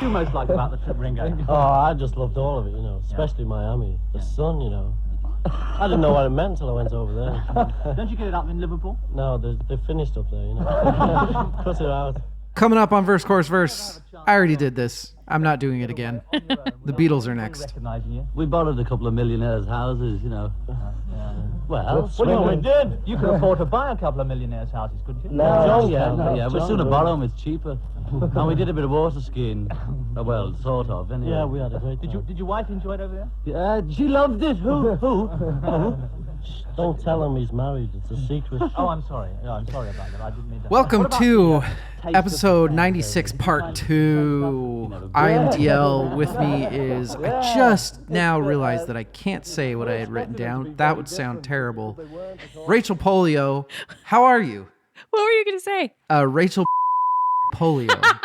you most like about the trip, Ringo? Oh, I just loved all of it, especially Miami. The sun, I didn't know what it meant until I went over there. Don't you get it up in Liverpool? No, they finished up there, Cut it out. Coming up on Verse, Chorus, Verse. I already did this. I'm not doing it again. The Beatles are next. We borrowed a couple of millionaires' houses, Well, we did. You could afford to buy a couple of millionaires' houses, couldn't you? No, yeah. We'd sooner borrow them, it's cheaper. And we did a bit of water skiing. Well, sort of, anyway. Yeah, we had a great time. Did your wife enjoy it over there? Yeah, she loved it. Who? Don't tell him he's married. It's a secret. Oh, I'm sorry. I'm sorry about that. I didn't mean to. Welcome to episode 96, part 2. IMDL with me is... I just now realized that I can't say what I had written down. That would sound terrible. Racel Polio, how are you? What were you going to say? Racel Polio.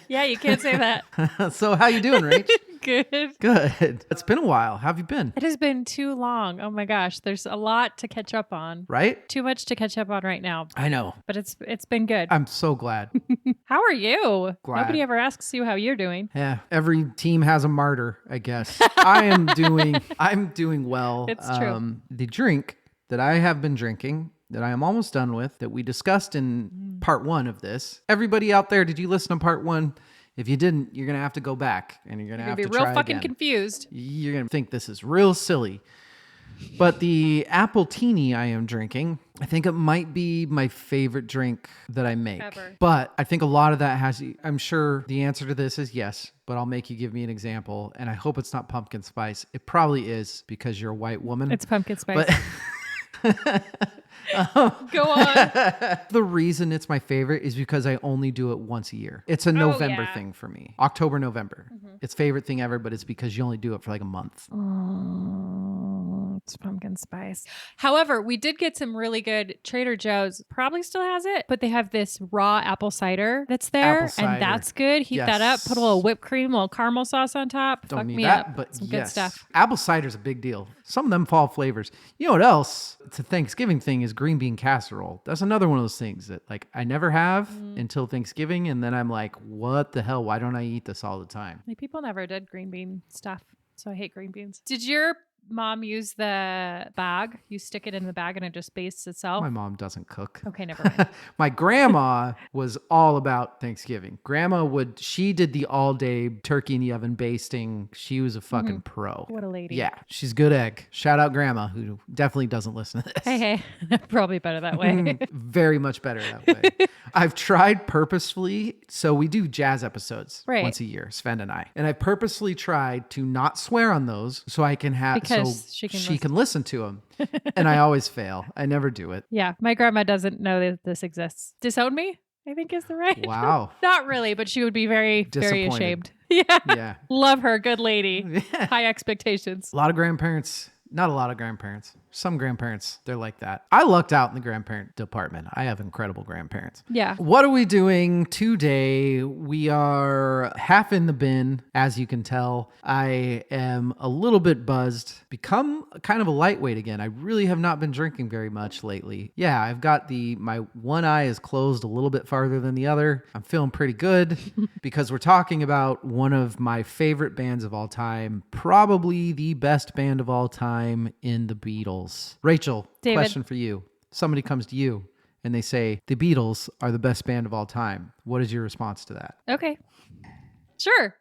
Yeah, you can't say that. So how you doing, Rach? Good. Good. It's been a while. How have you been? It has been too long. Oh my gosh, there's a lot to catch up on. Right? Too much to catch up on right now. I know. But it's been good. I'm so glad. How are you? Glad. Nobody ever asks you how you're doing. Yeah, every team has a martyr, I guess. I'm doing well. It's true. The drink that I have been drinking, that I am almost done with, that we discussed in part 1 of this. Everybody out there, did you listen to part 1? If you didn't, you're going to have to go back and you're going to have to try again. You're going to be real fucking confused. You're going to think this is real silly. But the apple teeny I am drinking, I think it might be my favorite drink that I make. Ever. But I think a lot of that I'm sure the answer to this is yes, but I'll make you give me an example. And I hope it's not pumpkin spice. It probably is because you're a white woman. It's pumpkin spice. But Go on. The reason it's my favorite is because I only do it once a year. It's a November thing for me. October, November. Mm-hmm. It's favorite thing ever, but it's because you only do it for like a month. Oh, it's pumpkin spice. However, we did get some really good. Trader Joe's probably still has it, but they have this raw apple cider that's there, Apple cider. and that's good. Heat that up, put a little whipped cream, a little caramel sauce on top. Don't Fuck need me that, up. but Some yes. good stuff. Apple cider's a big deal. Some of them fall flavors. You know what else? It's a Thanksgiving thing is green bean casserole. That's another one of those things that like I never have until Thanksgiving, and then I'm like, what the hell? Why don't I eat this all the time? Like, people never did green bean stuff, so I hate green beans. Did your mom use the bag? You stick it in the bag and it just bastes itself? My mom doesn't cook. Okay, never mind. My grandma was all about Thanksgiving. She did the all day turkey in the oven basting. She was a fucking pro. What a lady. Yeah, she's good egg. Shout out grandma, who definitely doesn't listen to this. Hey. Probably better that way. Very much better that way. I've tried purposefully. So we do jazz episodes once a year, Sven and I. And I purposely tried to not swear on those so I can have... Because she can listen to them. And I always fail. I never do it. Yeah. My grandma doesn't know that this exists. Disown me, I think is the right. Wow. Not really, but she would be very, very ashamed. Yeah. Love her. Good lady. High expectations. A lot of grandparents, not a lot of grandparents. Some grandparents, they're like that. I lucked out in the grandparent department. I have incredible grandparents. Yeah. What are we doing today? We are half in the bin, as you can tell. I am a little bit buzzed. Become kind of a lightweight again. I really have not been drinking very much lately. Yeah, I've got my one eye is closed a little bit farther than the other. I'm feeling pretty good because we're talking about one of my favorite bands of all time, probably the best band of all time in the Beatles. Rachel, David. Question for you. Somebody comes to you and they say, the Beatles are the best band of all time. What is your response to that? Okay. Sure.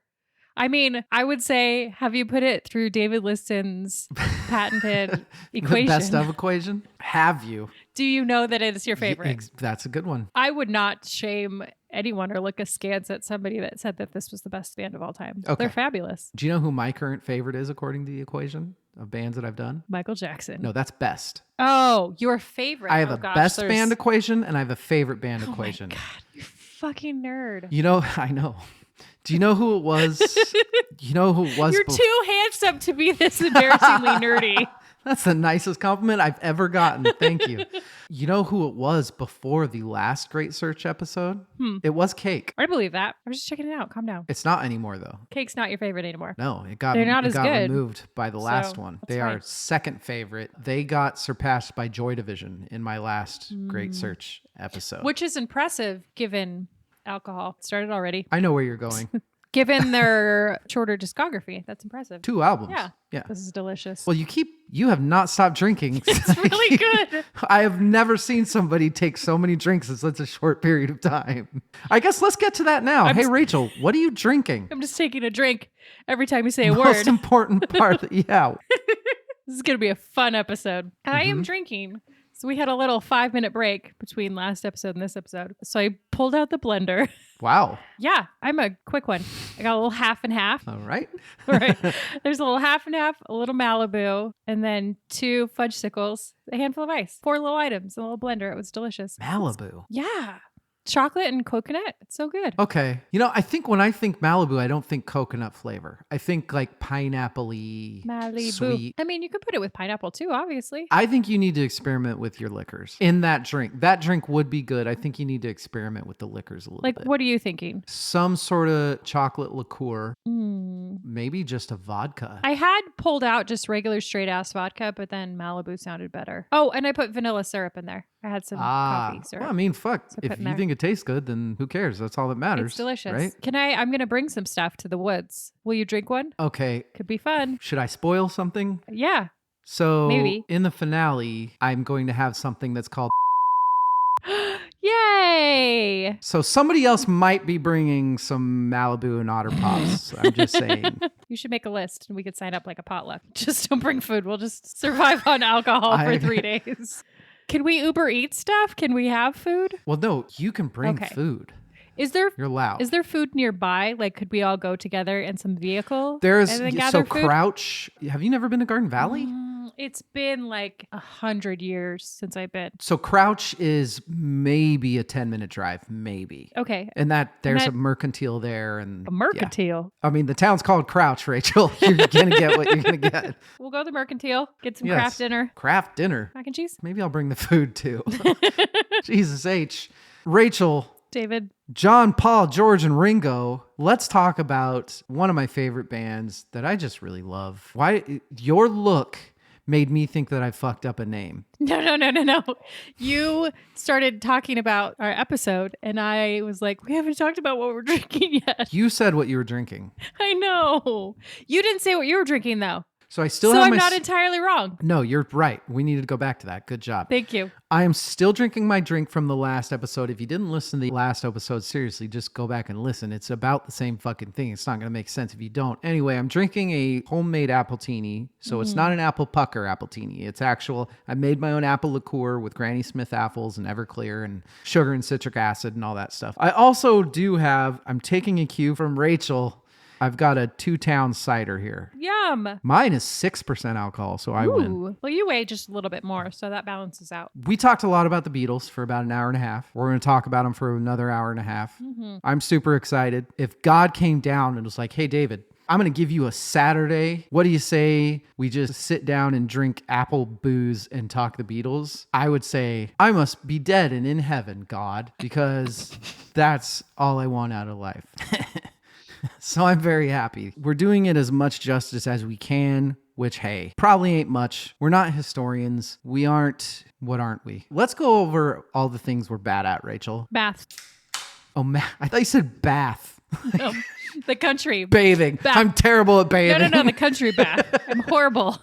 I mean, I would say, have you put it through David Liston's patented equation? The best of equation? Have you? Do you know that it is your favorite? That's a good one. I would not shame anyone or look askance at somebody that said that this was the best band of all time. Okay. They're fabulous. Do you know who my current favorite is according to the equation of bands that I've done? Michael Jackson. No, that's best. Oh, your favorite. I have a best band equation and I have a favorite band equation. Oh my God, you fucking nerd. You know, I know. Do you know who it was? You know who it was? You're too handsome to be this embarrassingly nerdy. That's the nicest compliment I've ever gotten. Thank you. You know who it was before the last Great Search episode? It was Cake. I believe that. I was just checking it out. Calm down. It's not anymore, though. Cake's not your favorite anymore. No, it got good. removed by the last one. They are fine. second favorite. They got surpassed by Joy Division in my last Great Search episode. Which is impressive given alcohol. Started already. I know where you're going. Given their shorter discography, that's impressive. 2 albums. Yeah. This is delicious. Well, you have not stopped drinking. It's really good. I have never seen somebody take so many drinks in such a short period of time. I guess let's get to that now. Hey, Rachel, what are you drinking? I'm just taking a drink every time you say a Most word. important part. Yeah. This is going to be a fun episode. I am drinking. So we had a little 5-minute break between last episode and this episode. So I pulled out the blender. Wow. Yeah, I'm a quick one. I got a little half and half. All right. Right. There's a little half and half, a little Malibu, and then 2 fudge sickles, a handful of ice, 4 little items, a little blender. It was delicious. Malibu. Yeah. Chocolate and coconut. It's so good. Okay. I think when I think Malibu, I don't think coconut flavor. I think like pineapple-y, Malibu. sweet. I mean, you could put it with pineapple too, obviously. I think you need to experiment with your liquors in that drink. That drink would be good. I think you need to experiment with the liquors a little Like, bit. what are you thinking? Some sort of chocolate liqueur. Maybe just a vodka. I had pulled out just regular straight ass vodka, but then Malibu sounded better. Oh, and I put vanilla syrup in there. I had some coffee syrup. Well, I mean, fuck. So put If in you there. think it tastes good, then who cares? That's all that matters. It's delicious. Right? I'm going to bring some stuff to the woods. Will you drink one? Okay. Could be fun. Should I spoil something? Yeah. So Maybe. in the finale, I'm going to have something that's called. Yay! So somebody else might be bringing some Malibu and Otter Pops. I'm just saying. You should make a list and we could sign up like a potluck. Just don't bring food. We'll just survive on alcohol for 3 days. Can we Uber eat stuff? Can we have food? Well, no, you can bring Okay. food. Is there You're allowed. Is there food nearby? Like, could we all go together in some vehicle? There's and then so gather food? Crouch. Have you never been to Garden Valley? It's been like 100 years since I've been. So Crouch is maybe a 10-minute drive, maybe. Okay. And there's that- a mercantile there, and A mercantile. yeah. I mean, the town's called Crouch, Rachel. You're gonna get what you're gonna get. We'll go to the mercantile, get some Yes. craft dinner, Craft dinner. mac and cheese. Maybe I'll bring the food too. Jesus H. Rachel, David. John, Paul, George, and Ringo. Let's talk about one of my favorite bands that I just really love. Why your look made me think that I fucked up a name. No. You started talking about our episode, and I was like, we haven't talked about what we're drinking yet. You said what you were drinking. I know. You didn't say what you were drinking, though. So I still So have I'm my... not entirely wrong. No, you're right. We need to go back to that. Good job. Thank you. I am still drinking my drink from the last episode. If you didn't listen to the last episode, seriously, just go back and listen. It's about the same fucking thing. It's not going to make sense if you don't. Anyway, I'm drinking a homemade appletini. So it's not an apple pucker appletini. It's actual, I made my own apple liqueur with Granny Smith apples and Everclear and sugar and citric acid and all that stuff. I also do have, I'm taking a cue from Rachel. I've got a 2-town cider here. Yum. Mine is 6% alcohol, so I win. Ooh. Well, you weigh just a little bit more, so that balances out. We talked a lot about the Beatles for about an hour and a half. We're going to talk about them for another hour and a half. I'm super excited. If God came down and was like, hey, David, I'm going to give you a Saturday. What do you say we just sit down and drink apple booze and talk the Beatles? I would say, I must be dead and in heaven, God, because that's all I want out of life. So I'm very happy. We're doing it as much justice as we can, which, hey, probably ain't much. We're not historians. We aren't, what aren't we? Let's go over all the things we're bad at, Rachel. Bath. Oh, I thought you said bath. No, the country. Bathing. Bath. I'm terrible at bathing. No, the country bath. I'm horrible.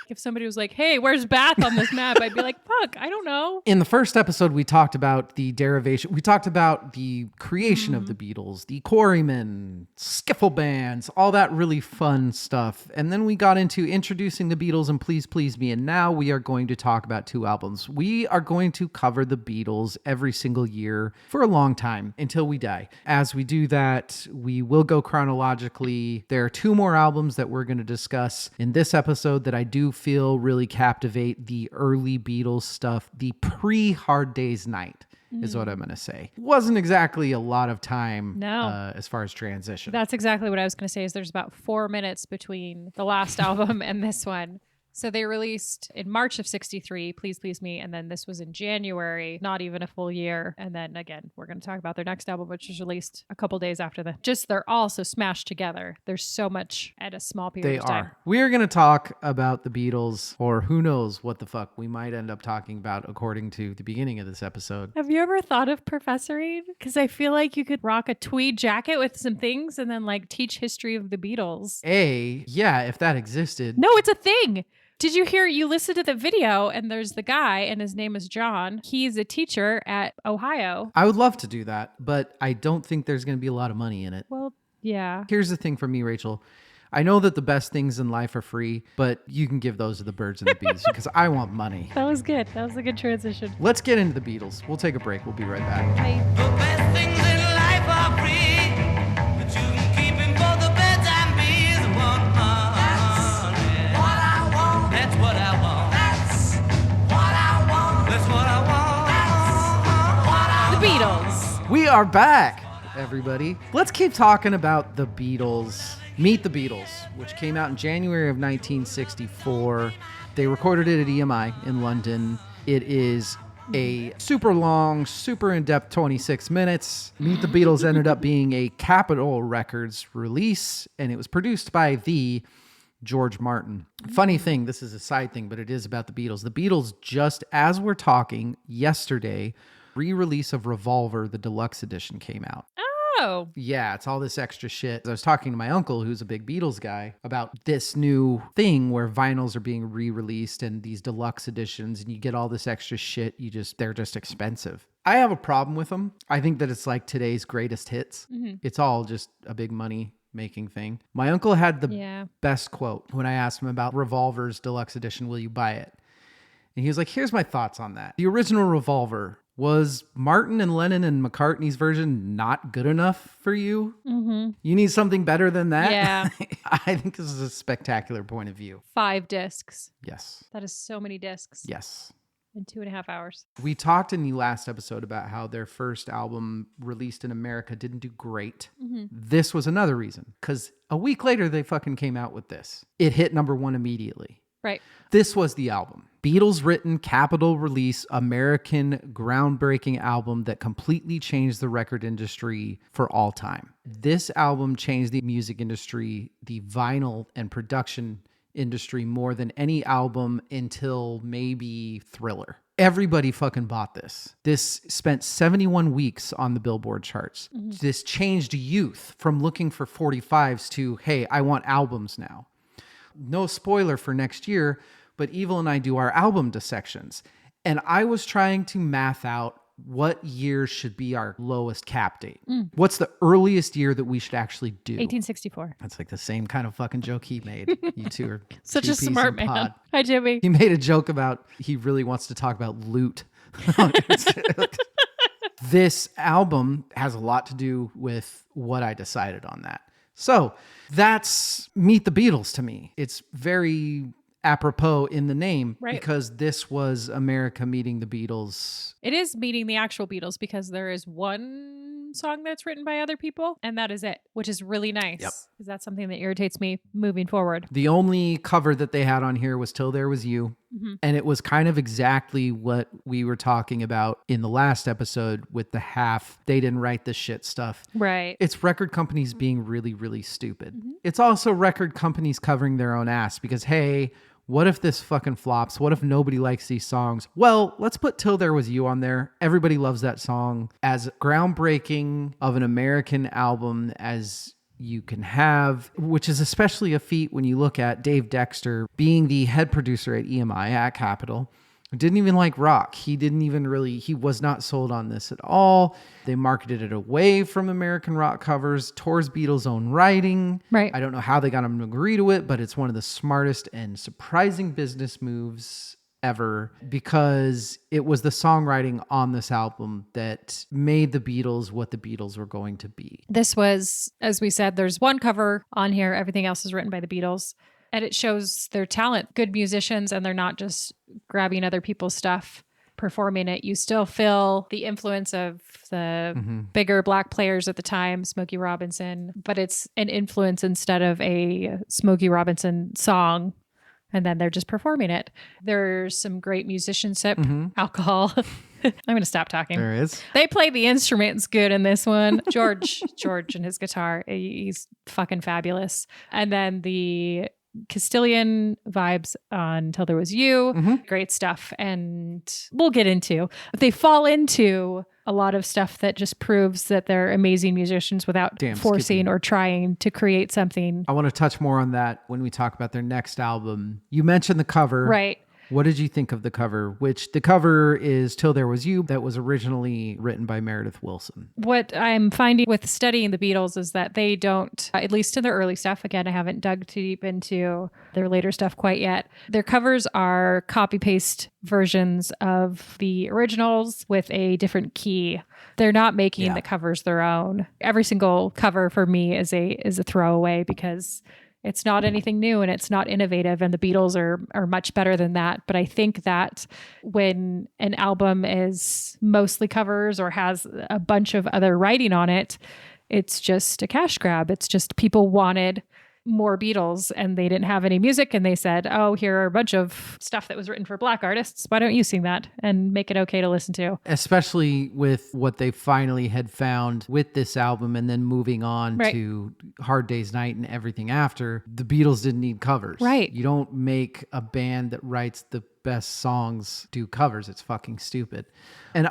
If somebody was like, hey, where's Bath on this map? I'd be like, fuck, I don't know. In the first episode, we talked about the derivation. We talked about the creation of the Beatles, the Quarrymen, skiffle bands, all that really fun stuff. And then we got into introducing the Beatles and Please Please Me. And now we are going to talk about 2 albums. We are going to cover the Beatles every single year for a long time until we die. As we do that, we will go chronologically. There are 2 more albums that we're going to discuss in this episode that I do feel really captivate the early Beatles stuff, the pre-Hard Day's Night is what I'm going to say. Wasn't exactly a lot of time as far as transition. That's exactly what I was going to say is there's about 4 minutes between the last album and this one. So they released in March of 63, Please Please Me. And then this was in January, not even a full year. And then again, we're going to talk about their next album, which was released a couple days after that. Just they're all so smashed together. There's so much at a small period of time. We are going to talk about the Beatles, or who knows what the fuck we might end up talking about according to the beginning of this episode. Have you ever thought of professoring? Because I feel like you could rock a tweed jacket with some things and then like teach history of the Beatles. Yeah, if that existed. No, it's a thing. Did you hear? You listened to the video and there's the guy and his name is John. He's a teacher at Ohio. I would love to do that, but I don't think there's going to be a lot of money in it. Well, yeah. Here's the thing for me, Rachel. I know that the best things in life are free, but you can give those to the birds and the bees because I want money. That was good. That was a good transition. Let's get into the Beatles. We'll take a break. We'll be right back. Bye. The best things in life are free, but you can keep them for the birds and bees. That's what I want. That's what I want. That's what I want. That's what I want. The Beatles. We are back, everybody. Let's keep talking about the Beatles. Meet the Beatles, which came out in January of 1964. They recorded it at EMI in London. It is a super long, super in-depth 26 minutes. Meet the Beatles ended up being a Capitol Records release, and it was produced by the George Martin. Funny thing, this is a side thing, but it is about the Beatles. The Beatles, just as we're talking, yesterday, re-release of Revolver, the deluxe edition came out. Oh. Yeah, it's all this extra shit. I was talking to my uncle, who's a big Beatles guy, about this new thing where vinyls are being re-released and these deluxe editions, and you get all this extra shit. They're just expensive. I have a problem with them. I think that it's like today's greatest hits. Mm-hmm. It's all just a big money making thing. My uncle had the best quote when I asked him about Revolver's deluxe edition, will you buy it? And he was like, here's my thoughts on that. The original Revolver, was Martin and Lennon and McCartney's version not good enough for you? Mm-hmm. You need something better than that? Yeah. I think this is a spectacular point of view. 5 discs. Yes. That is so many discs. Yes. In 2.5 hours. We talked in the last episode about how their first album released in America didn't do great. Mm-hmm. This was another reason, because a week later they fucking came out with this. It hit number 1 immediately. Right. This was the album. Beatles written, Capitol release, American groundbreaking album that completely changed the record industry for all time. This album changed the music industry, the vinyl and production industry more than any album until maybe Thriller. Everybody fucking bought this. This spent 71 weeks on the Billboard charts. Mm-hmm. This changed youth from looking for 45s to, hey, I want albums now. No spoiler for next year, but Evil and I do our album dissections. And I was trying to math out what year should be our lowest cap date. What's the earliest year that we should actually do? 1864. That's like the same kind of fucking joke he made. You two are such two a smart peas in man. pod. Hi, Jimmy. He made a joke about he really wants to talk about loot. This album has a lot to do with what I decided on that. So that's Meet the Beatles to me. It's very apropos in the name, right? Because this was America meeting the Beatles. It is meeting the actual Beatles because there is one song that's written by other people, and that is it, which is really nice. Yep. Because that's something that irritates me moving forward. The only cover that they had on here was Till There Was You. Mm-hmm. And it was kind of exactly what we were talking about in the last episode with the half, they didn't write this shit stuff. Right. It's record companies being really, really stupid. Mm-hmm. It's also record companies covering their own ass because, hey, what if this fucking flops? What if nobody likes these songs? Well, let's put Till There Was You on there. Everybody loves that song. As groundbreaking of an American album as you can have, which is especially a feat when you look at Dave Dexter being the head producer at EMI at Capitol. Didn't even like rock. He was not sold on this at all. They marketed it away from American rock covers, towards Beatles' own writing. Right. I don't know how they got him to agree to it, but it's one of the smartest and surprising business moves ever because it was the songwriting on this album that made the Beatles what the Beatles were going to be. This was, as we said, there's one cover on here. Everything else is written by the Beatles. And it shows their talent, good musicians, and they're not just grabbing other people's stuff, performing it. You still feel the influence of the bigger black players at the time, Smokey Robinson, but it's an influence instead of a Smokey Robinson song and then they're just performing it. There's some great musicianship, alcohol. I'm going to stop talking. There is. They play the instruments good in this one. George and his guitar, he's fucking fabulous. And then the Castilian vibes on Till There Was You. Great stuff. And we'll get into. They fall into a lot of stuff that just proves that they're amazing musicians without forcing or trying to create something. I want to touch more on that when we talk about their next album. You mentioned the cover. Right. What did you think of the cover? Which the cover is Till There Was You, that was originally written by Meredith Willson. What I'm finding with studying the Beatles is that they don't, at least in their early stuff, again, I haven't dug too deep into their later stuff quite yet. Their covers are copy-paste versions of the originals with a different key. They're not making the covers their own. Every single cover for me is a throwaway because it's not anything new and it's not innovative, and the Beatles are much better than that. But I think that when an album is mostly covers or has a bunch of other writing on it, it's just a cash grab. It's just people wanted more Beatles and they didn't have any music, and they said, oh, here are a bunch of stuff that was written for Black artists. Why don't you sing that and make it okay to listen to? Especially with what they finally had found with this album and then moving on to Hard Day's Night and everything after. The Beatles didn't need covers. Right. You don't make a band that writes the best songs do covers. It's fucking stupid. And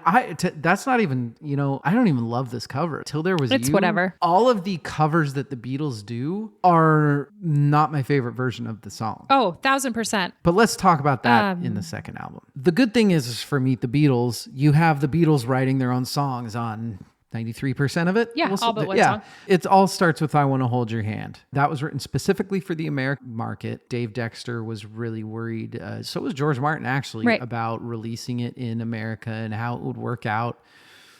that's not even, I don't even love this cover. Till There Was You. It's whatever. All of the covers that the Beatles do are not my favorite version of the song. Oh, 1,000%. But let's talk about that in the second album. The good thing is for Meet the Beatles, you have the Beatles writing their own songs on 93% of it. Yeah, all but one song. It all starts with I Want to Hold Your Hand. That was written specifically for the American market. Dave Dexter was really worried. So was George Martin, actually, about releasing it in America and how it would work out.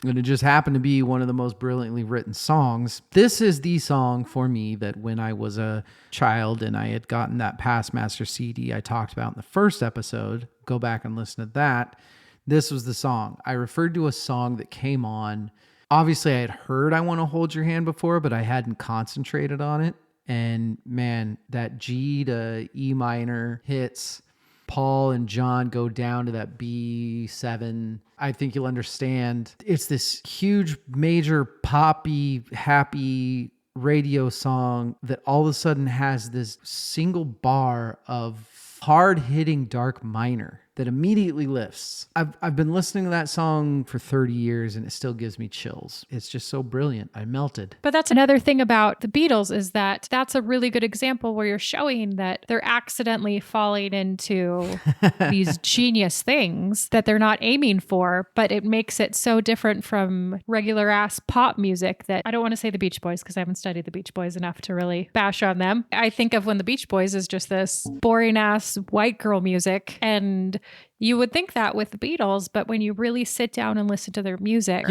And it just happened to be one of the most brilliantly written songs. This is the song for me that when I was a child and I had gotten that Passmaster CD I talked about in the first episode, go back and listen to that. This was the song. I referred to a song that came on. Obviously, I had heard I Want to Hold Your Hand before, but I hadn't concentrated on it. And man, that G to E minor hits. Paul and John go down to that B7. I think you'll understand. It's this huge, major, poppy, happy radio song that all of a sudden has this single bar of hard-hitting dark minor that immediately lifts. I've been listening to that song for 30 years and it still gives me chills. It's just so brilliant. I melted. But that's another thing about the Beatles is that that's a really good example where you're showing that they're accidentally falling into these genius things that they're not aiming for, but it makes it so different from regular ass pop music that I don't want to say the Beach Boys because I haven't studied the Beach Boys enough to really bash on them. I think of when the Beach Boys is just this boring ass white girl music, and you would think that with the Beatles, but when you really sit down and listen to their music,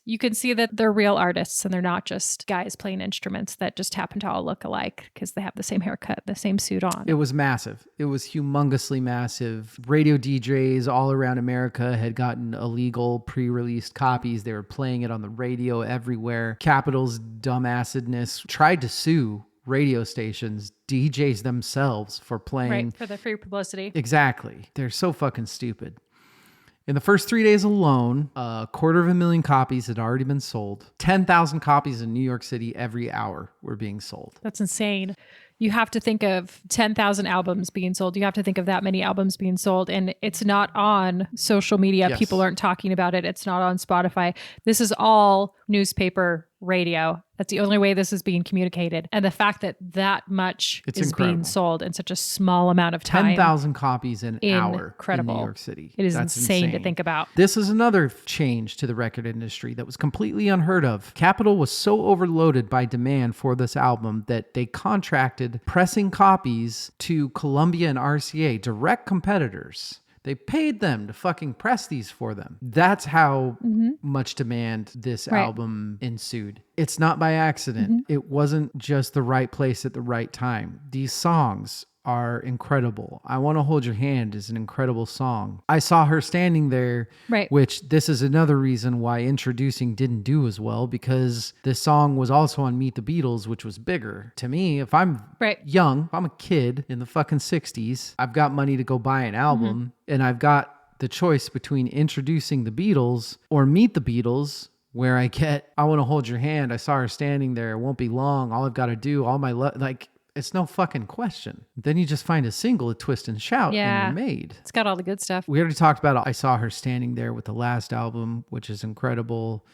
you can see that they're real artists and they're not just guys playing instruments that just happen to all look alike because they have the same haircut, the same suit on. It was massive. It was humongously massive. Radio DJs all around America had gotten illegal pre-released copies. They were playing it on the radio everywhere. Capitol's dumbassedness tried to sue radio stations, DJs themselves for playing. For the free publicity. Exactly. They're so fucking stupid. In the first 3 days alone, 250,000 copies had already been sold. 10,000 copies in New York City every hour were being sold. That's insane. You have to think of 10,000 albums being sold. You have to think of that many albums being sold. And it's not on social media. Yes. People aren't talking about it. It's not on Spotify. This is all newspaper, radio. That's the only way this is being communicated. And the fact that that much is being sold in such a small amount of time. 10,000 copies an hour in New York City. It is insane to think about. This is another change to the record industry that was completely unheard of. Capitol was so overloaded by demand for this album that they contracted pressing copies to Columbia and RCA, direct competitors. They paid them to fucking press these for them. That's how much demand this album ensued. It's not by accident. It wasn't just the right place at the right time. These songs are incredible. I Want to Hold Your Hand is an incredible song. I Saw Her Standing There, Right. which this is another reason why Introducing didn't do as well, because this song was also on Meet the Beatles, which was bigger. To me, if I'm Right. young, if I'm a kid in the fucking 60s, I've got money to go buy an album, and I've got the choice between Introducing the Beatles or Meet the Beatles, where I get I Want to Hold Your Hand, I Saw Her Standing There, it won't be long, all I've got to do, all my like, it's no fucking question. Then you just find a single, a Twist and Shout, Yeah. and you're made. It's got all the good stuff. We already talked about I Saw Her Standing There with the last album, which is incredible.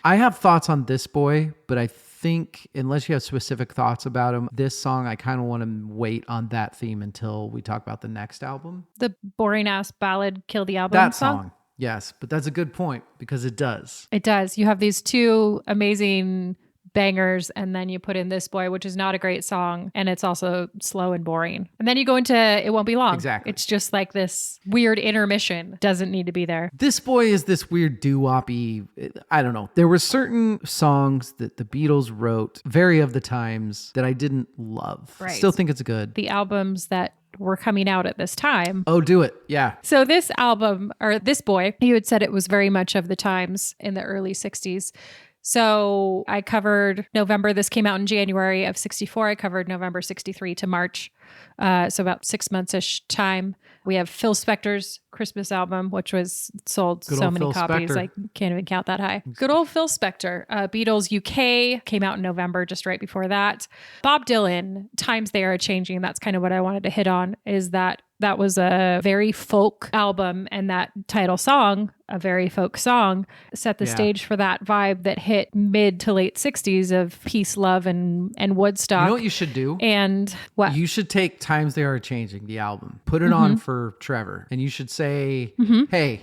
I have thoughts on This Boy, but I think unless you have specific thoughts about him, this song, I kind of want to wait on that theme until we talk about the next album. The boring ass ballad Kill the Album That song. Yes, but that's a good point because it does. It does. You have these two amazing bangers, and then you put in This Boy, which is not a great song, and it's also slow and boring. And then you go into It Won't Be Long. Exactly. It's just like this weird intermission. Doesn't need to be there. This Boy is this weird doo-woppy, I don't know. There were certain songs that the Beatles wrote, very of the times, that I didn't love. Right. Still think it's good. The albums that were coming out at this time. Oh, do it. Yeah. So this album, or This Boy, you had said it was very much of the times in the early 60s. So I covered November. This came out in January of 64. I covered November 63 to March. So about 6 months-ish time. We have Phil Spector's Christmas album, which was sold Good so old many Phil copies. Spector. I can't even count that high. Good old Phil Spector. Beatles UK came out in November, just right before that. Bob Dylan, Times They Are Changing. That's kind of what I wanted to hit on, is that was a very folk album, and that title song, a very folk song, set the stage for that vibe that hit mid to late 60s of peace, love, and Woodstock. You know what you should do? And what? You should take Times They Are Changing, the album, put it on for Trevor, and you should say, hey.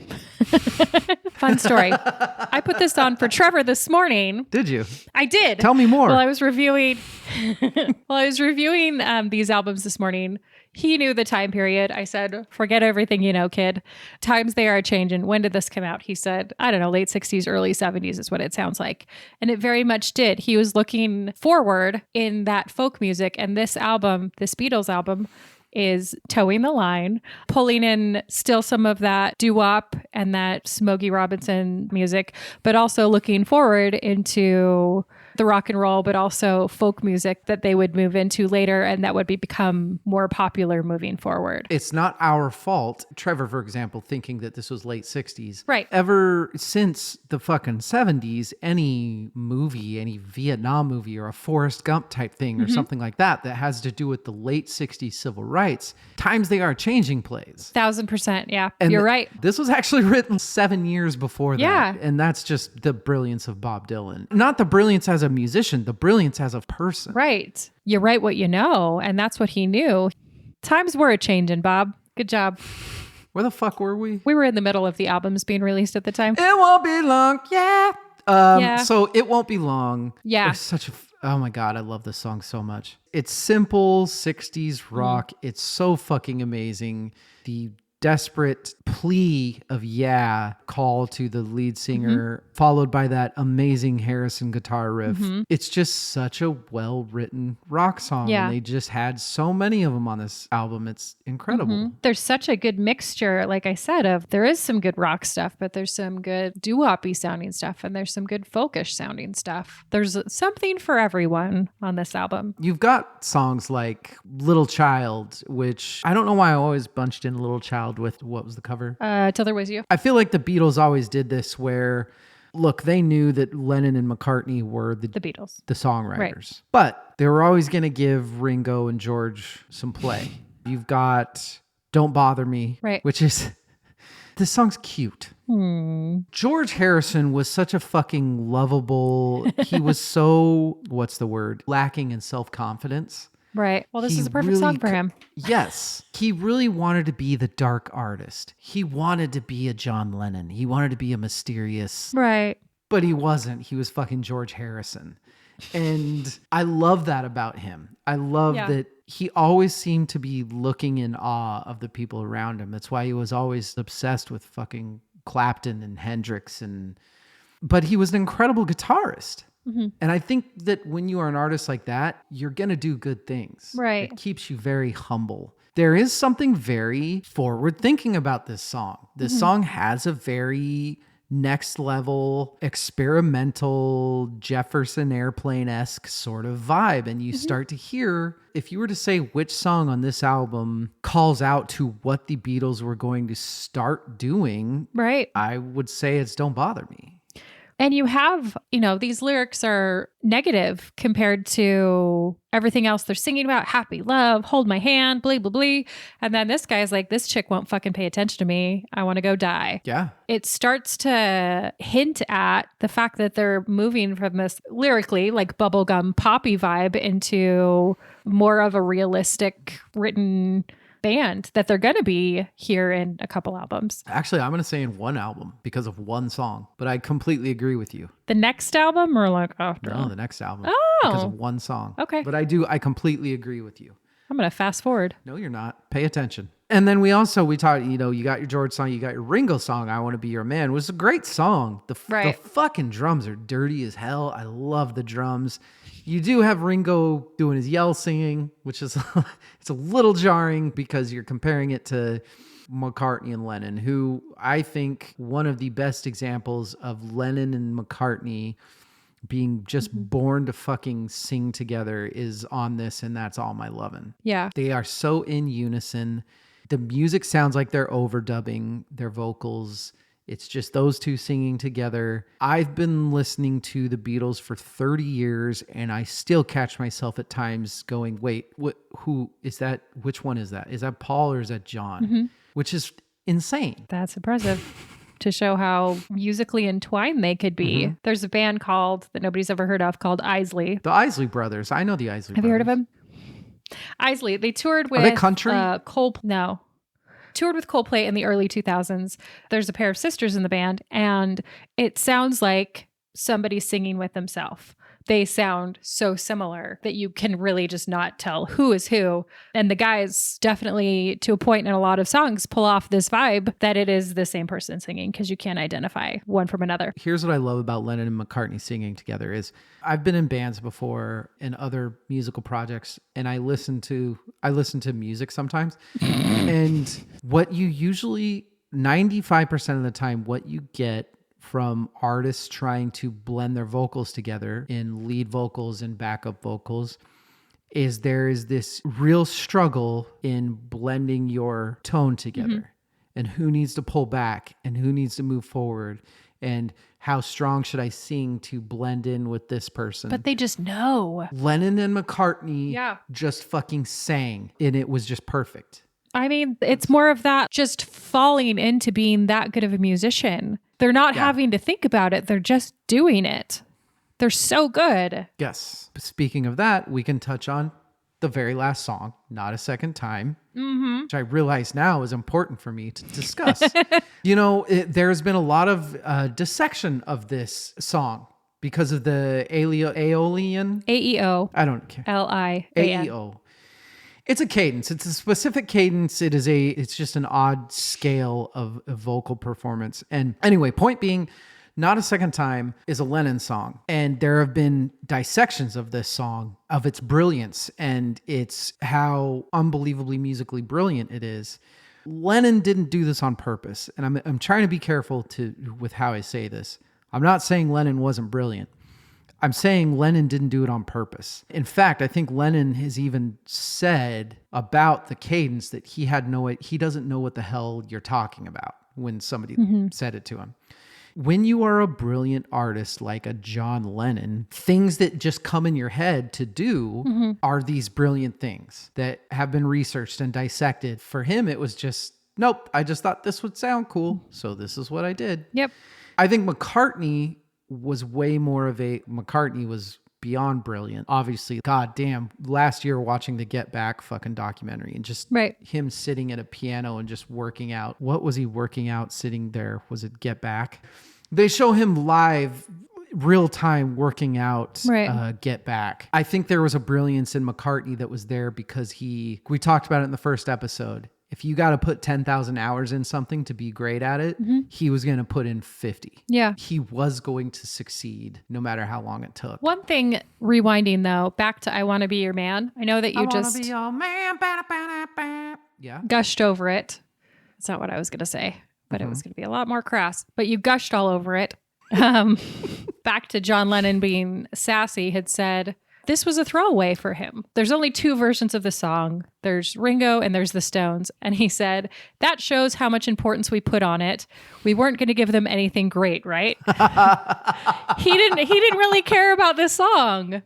Fun story. I put this on for Trevor this morning. Did you? I did. Tell me more. While I was reviewing these albums this morning, he knew the time period. I said, forget everything you know, kid. Times They Are Changing. When did this come out? He said, I don't know, late 60s, early 70s is what it sounds like. And it very much did. He was looking forward in that folk music. And this album, this Beatles album, is towing the line, pulling in still some of that doo-wop and that Smokey Robinson music, but also looking forward into the rock and roll, but also folk music that they would move into later, and that would become more popular moving forward. It's not our fault. Trevor, for example, thinking that this was late 60s. Right. Ever since the fucking 70s, any movie, any Vietnam movie or a Forrest Gump type thing or something like that has to do with the late 60s civil rights, Times They Are Changing plays. 1000%. Yeah, And you're right. This was actually written 7 years before that. Yeah. And that's just the brilliance of Bob Dylan. Not the brilliance as a musician, the brilliance as a person. Right. You write what you know, and that's what he knew. Times were a-changing, Bob. Good job. Where the fuck were we? We were in the middle of the albums being released at the time. It won't be long. Yeah. Yeah. So It Won't Be Long. Yeah. It's such a, oh my God, I love this song so much. It's simple 60s rock. It's so fucking amazing. The desperate plea of call to the lead singer, followed by that amazing Harrison guitar riff. It's just such a well-written rock song. Yeah. And they just had so many of them on this album. It's incredible. There's such a good mixture, like I said, of there is some good rock stuff, but there's some good doo-woppy sounding stuff, and there's some good folkish sounding stuff. There's something for everyone on this album. You've got songs like Little Child, which I don't know why I always bunched in Little Child with, what was the cover? Till There Was You. I feel like the Beatles always did this where, look, they knew that Lennon and McCartney were the Beatles. the songwriters. Right. But they were always going to give Ringo and George some play. You've got Don't Bother Me, Right. which is, this song's cute. George Harrison was such a fucking lovable, he was so, what's the word? Lacking in self-confidence. Right. Well, this He is a perfect really song for him. Yes. He really wanted to be the dark artist. He wanted to be a John Lennon. He wanted to be a mysterious, Right. but he wasn't. He was fucking George Harrison. And I love that about him. I love that he always seemed to be looking in awe of the people around him. That's why he was always obsessed with fucking Clapton and Hendrix, but he was an incredible guitarist. And I think that when you are an artist like that, you're going to do good things. Right. It keeps you very humble. There is something very forward thinking about this song. This song has a very next level, experimental, Jefferson Airplane-esque sort of vibe. And you start to hear, if you were to say which song on this album calls out to what the Beatles were going to start doing, Right. I would say it's Don't Bother Me. And you have, these lyrics are negative compared to everything else they're singing about. Happy, love, hold my hand, blah, blah, blah. And then this guy's like, this chick won't fucking pay attention to me. I want to go die. Yeah. It starts to hint at the fact that they're moving from this lyrically like bubblegum poppy vibe into more of a realistic written band that they're going to be here in a couple albums. Actually, I'm going to say in one album because of one song, but I completely agree with you. The next album or like after? No, the next album. Oh. Because of one song. Okay. But I completely agree with you. I'm going to fast forward. No, you're not. Pay attention. And then we talked, you got your George song, you got your Ringo song, I Want to Be Your Man. It was a great song. The fucking drums are dirty as hell. I love the drums. You do have Ringo doing his yell singing, which is, it's a little jarring because you're comparing it to McCartney and Lennon, who I think one of the best examples of Lennon and McCartney being just born to fucking sing together is on this, and That's All My Lovin'. Yeah. They are so in unison. The music sounds like they're overdubbing their vocals. It's just those two singing together. I've been listening to the Beatles for 30 years, and I still catch myself at times going, wait, who is that? Which one is that? Is that Paul or is that John? Which is insane. That's impressive to show how musically entwined they could be. There's a band that nobody's ever heard of called Isley. The Isley Brothers. I know the Isley Brothers. Have you heard of them? Isley. They toured with... Are they country? No. Toured with Coldplay in the early 2000s. There's a pair of sisters in the band, and it sounds like somebody singing with themselves. They sound so similar that you can really just not tell who is who. And the guys definitely, to a point in a lot of songs, pull off this vibe that it is the same person singing because you can't identify one from another. Here's what I love about Lennon and McCartney singing together is I've been in bands before and other musical projects, and I listen to music sometimes. And what you usually, 95% of the time, what you get from artists trying to blend their vocals together in lead vocals and backup vocals is there is this real struggle in blending your tone together and who needs to pull back and who needs to move forward and how strong should I sing to blend in with this person. But they just know. Lennon and McCartney just fucking sang and it was just perfect. I mean, it's more of that just falling into being that good of a musician. They're not having to think about it. They're just doing it. They're so good. Yes. Speaking of that, we can touch on the very last song, Not a Second Time, which I realize now is important for me to discuss. There's been a lot of dissection of this song because of the Aeolian. AEO. I don't care. Lian. AEO. It's a cadence. It's a specific cadence. It's just an odd scale of vocal performance. And anyway, point being, Not a Second Time is a Lennon song. And there have been dissections of this song, of its brilliance, and it's how unbelievably musically brilliant it is. Lennon didn't do this on purpose. And I'm trying to be careful with how I say this. I'm not saying Lennon wasn't brilliant. I'm saying Lennon didn't do it on purpose. In fact, I think Lennon has even said about the cadence that he doesn't know what the hell you're talking about when somebody said it to him. When you are a brilliant artist like a John Lennon, things that just come in your head to do are these brilliant things that have been researched and dissected. For him, it was just, nope, I just thought this would sound cool, so this is what I did. Yep. I think McCartney was beyond brilliant. Obviously, goddamn, last year watching the Get Back fucking documentary and just him sitting at a piano and just working out. What was he working out sitting there? Was it Get Back? They show him live, real time working out Get Back. I think there was a brilliance in McCartney that was there because we talked about it in the first episode. if you got to put 10,000 hours in something to be great at it, he was going to put in 50. Yeah. He was going to succeed no matter how long it took. One thing, rewinding though, back to I Want to Be Your Man. I know that you I wanna just be your man. Ba-da-ba-da-ba. Yeah. gushed over it. That's not what I was going to say, but it was going to be a lot more crass. But you gushed all over it. Back to John Lennon being sassy, had said, this was a throwaway for him. There's only 2 versions of the song. There's Ringo and there's the Stones. And he said, that shows how much importance we put on it. We weren't going to give them anything great, right? He didn't really care about this song.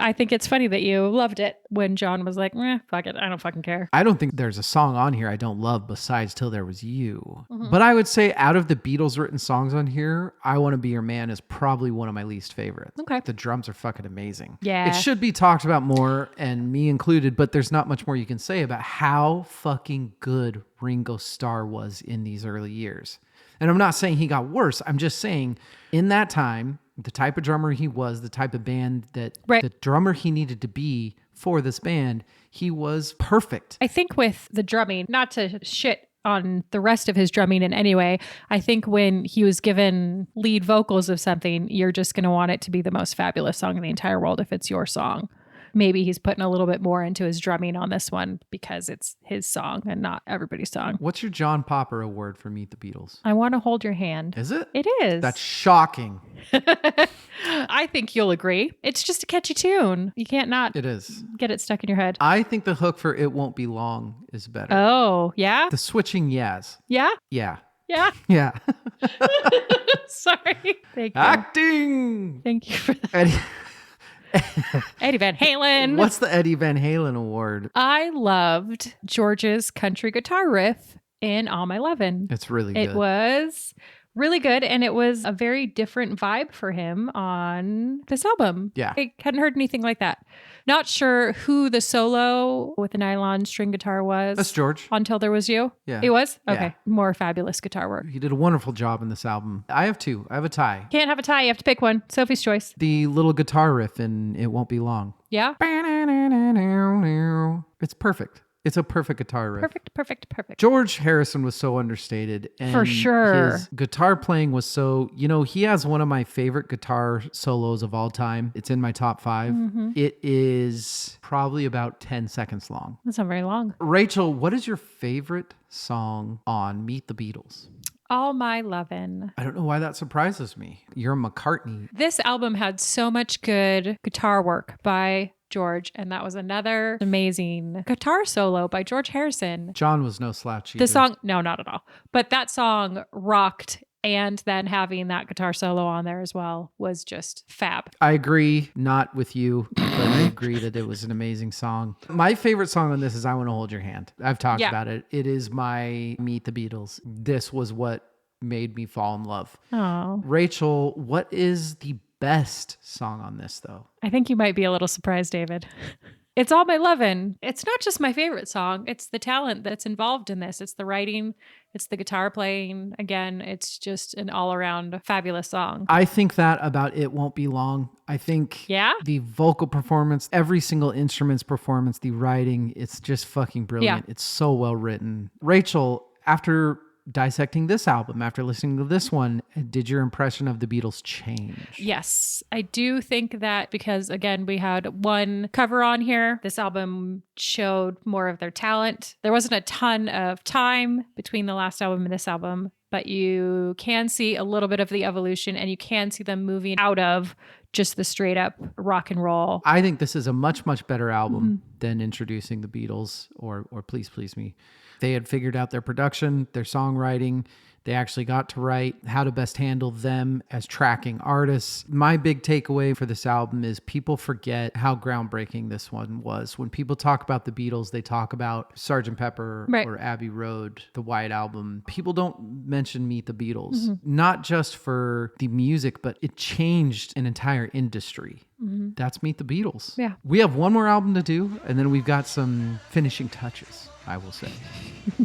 I think it's funny that you loved it when John was like, fuck it. I don't fucking care. I don't think there's a song on here I don't love besides Till There Was You. But I would say out of the Beatles written songs on here, I Want to Be Your Man is probably one of my least favorites. Okay. The drums are fucking amazing. Yeah. It should be talked about more, and me included, but there's not much more you can say about how fucking good Ringo Starr was in these early years. And I'm not saying he got worse. I'm just saying in that time, the type of drummer he was, the type of band that the drummer he needed to be for this band, he was perfect. I think with the drumming, not to shit on the rest of his drumming in any way, I think when he was given lead vocals of something, you're just going to want it to be the most fabulous song in the entire world if it's your song. Maybe he's putting a little bit more into his drumming on this one because it's his song and not everybody's song. What's your John Popper award for Meet the Beatles? I Want to Hold Your Hand. Is it? It is. That's shocking. I think you'll agree. It's just a catchy tune. You can't not It is. get it stuck in your head. I think the hook for It Won't Be Long is better. Oh, yeah? The switching yes. Yeah? Yeah. Yeah. Yeah. Sorry. Thank you. Acting. Thank you for that. Eddie, Eddie Van Halen. what's the Eddie Van Halen award? I loved George's country guitar riff in All My Lovin'. It's really good. It was really good, and it was a very different vibe for him on this album. Yeah. I hadn't heard anything like that. Not sure who the solo with the nylon string guitar was. That's George. Until There Was You? Yeah. It was? Yeah. Okay. More fabulous guitar work. He did a wonderful job in this album. I have 2. I have a tie. Can't have a tie. You have to pick one. Sophie's choice. The little guitar riff in It Won't Be Long. Yeah? It's perfect. It's a perfect guitar riff. Perfect. George Harrison was so understated. And For sure. His guitar playing was so, he has one of my favorite guitar solos of all time. It's in my top 5. Mm-hmm. It is probably about 10 seconds long. That's not very long. Rachel, what is your favorite song on Meet the Beatles? All My Lovin'. I don't know why that surprises me. You're a McCartney. This album had so much good guitar work by George, and that was another amazing guitar solo by George Harrison. John was no slouch either. The song, no, not at all. But that song rocked, and then having that guitar solo on there as well was just fab. I agree, not with you, but I agree that it was an amazing song. My favorite song on this is I Want to Hold Your Hand. I've talked about it. It is my Meet the Beatles. This was what made me fall in love. Oh, Rachel, what is the best song on this, though? I think you might be a little surprised, David. It's All My Lovin'. It's not just my favorite song. It's the talent that's involved in this. It's the writing. It's the guitar playing. Again, it's just an all-around fabulous song. I think that about It Won't Be Long. I think the vocal performance, every single instrument's performance, the writing, it's just fucking brilliant. Yeah. It's so well written. Rachel, after dissecting this album, after listening to this one, did your impression of the Beatles change? Yes, I do think that because, again, we had one cover on here. This album showed more of their talent. There wasn't a ton of time between the last album and this album, but you can see a little bit of the evolution, and you can see them moving out of just the straight up rock and roll. I think this is a much, much better album than introducing the Beatles or Please Please Me. They had figured out their production, their songwriting. They actually got to write how to best handle them as tracking artists. My big takeaway for this album is people forget how groundbreaking this one was. When people talk about the Beatles, they talk about Sgt. Pepper or Abbey Road, the White Album. People don't mention Meet the Beatles, not just for the music, but it changed an entire industry. That's Meet the Beatles. Yeah. We have one more album to do, and then we've got some finishing touches, I will say.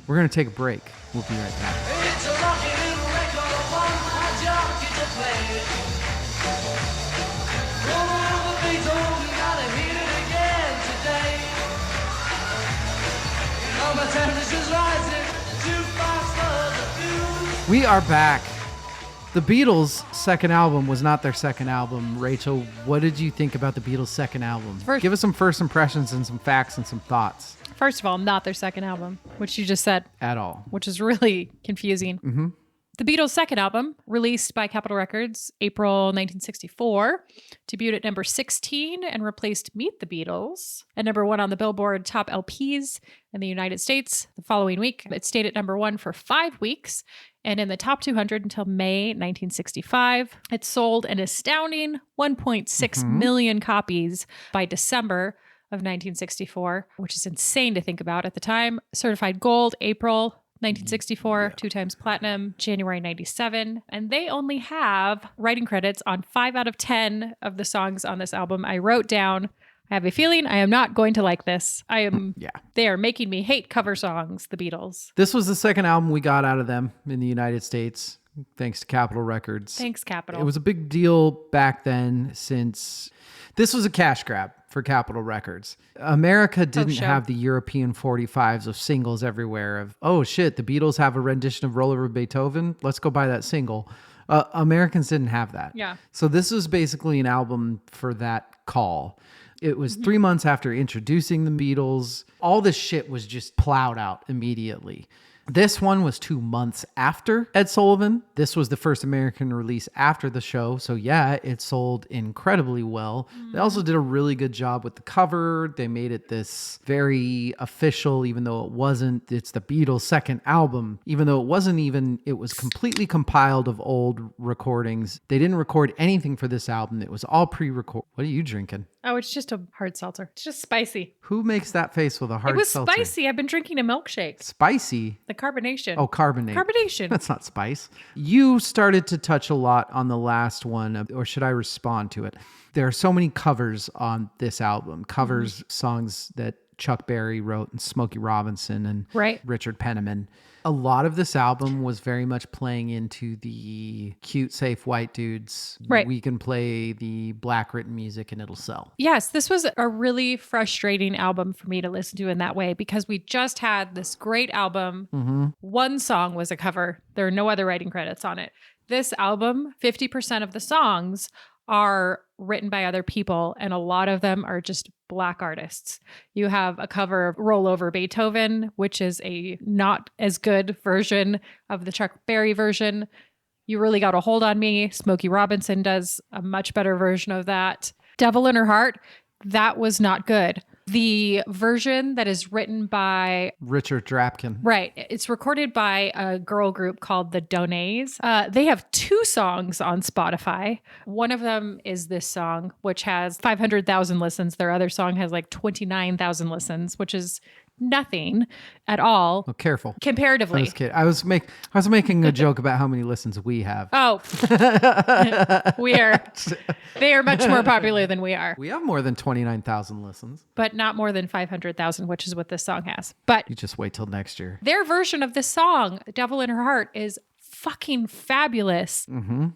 We're going to take a break. We'll be right back. It's a rocky little record, one hot jockey to play. Roll over the Beatles, you gotta hear it again today. You know my time is pressure's rising too fast for the fuse. We are back. The Beatles' second album was not their second album. Rachel, what did you think about the Beatles' second album? Give us some first impressions and some facts and some thoughts. First of all, not their second album, which you just said. At all. Which is really confusing. Mm-hmm. The Beatles' second album, released by Capitol Records April 1964, debuted at number 16 and replaced Meet the Beatles at number 1 on the Billboard Top LPs in the United States the following week. It stayed at number 1 for 5 weeks and in the top 200 until May 1965. It sold an astounding 1.6 million copies by December of 1964, which is insane to think about at the time. Certified gold, April 1964, 2 times platinum, January 97. And they only have writing credits on 5 out of 10 of the songs on this album. I wrote down, I have a feeling I am not going to like this. They are making me hate cover songs, the Beatles. This was the second album we got out of them in the United States, thanks to Capitol Records. Thanks, Capitol. It was a big deal back then since this was a cash grab for Capitol Records. America didn't have the European 45s of singles everywhere of, oh shit, the Beatles have a rendition of Roll Over Beethoven. Let's go buy that single. Americans didn't have that. Yeah. So this was basically an album for that call. It was 3 months after introducing the Beatles. All this shit was just plowed out immediately. This one was 2 months after Ed Sullivan. This was the first American release after the show. So yeah, it sold incredibly well. They also did a really good job with the cover. They made it this very official, even though it wasn't. It's the Beatles' second album, even though it wasn't even, it was completely compiled of old recordings. They didn't record anything for this album. It was all pre-recorded. What are you drinking? Oh, it's just a hard seltzer. It's just spicy. Who makes that face with a hard seltzer? It was spicy. I've been drinking a milkshake. Spicy? The carbonation. Oh, carbonate. Carbonation. That's not spice. You started to touch a lot on the last one, or should I respond to it? There are so many covers on this album. Covers, songs that Chuck Berry wrote and Smokey Robinson and Richard Penniman. A lot of this album was very much playing into the cute, safe white dudes. Right. We can play the black written music and it'll sell. Yes, this was a really frustrating album for me to listen to in that way because we just had this great album. One song was a cover. There are no other writing credits on it. This album, 50% of the songs are written by other people, and a lot of them are just black artists. You have a cover of Roll Over Beethoven, which is a not as good version of the Chuck Berry version. You Really Got a Hold on Me. Smokey Robinson does a much better version of that. Devil in Her Heart, that was not good. The version that is written by Richard Drapkin. Right. It's recorded by a girl group called the Donnays. They have 2 songs on Spotify. One of them is this song, which has 500,000 listens. Their other song has like 29,000 listens, which is nothing at all. Oh, careful. Comparatively. I was kidding. I was making a joke about how many listens we have. Oh, they are much more popular than we are. We have more than 29,000 listens. But not more than 500,000, which is what this song has. But you just wait till next year. Their version of this song, Devil in Her Heart, is fucking fabulous.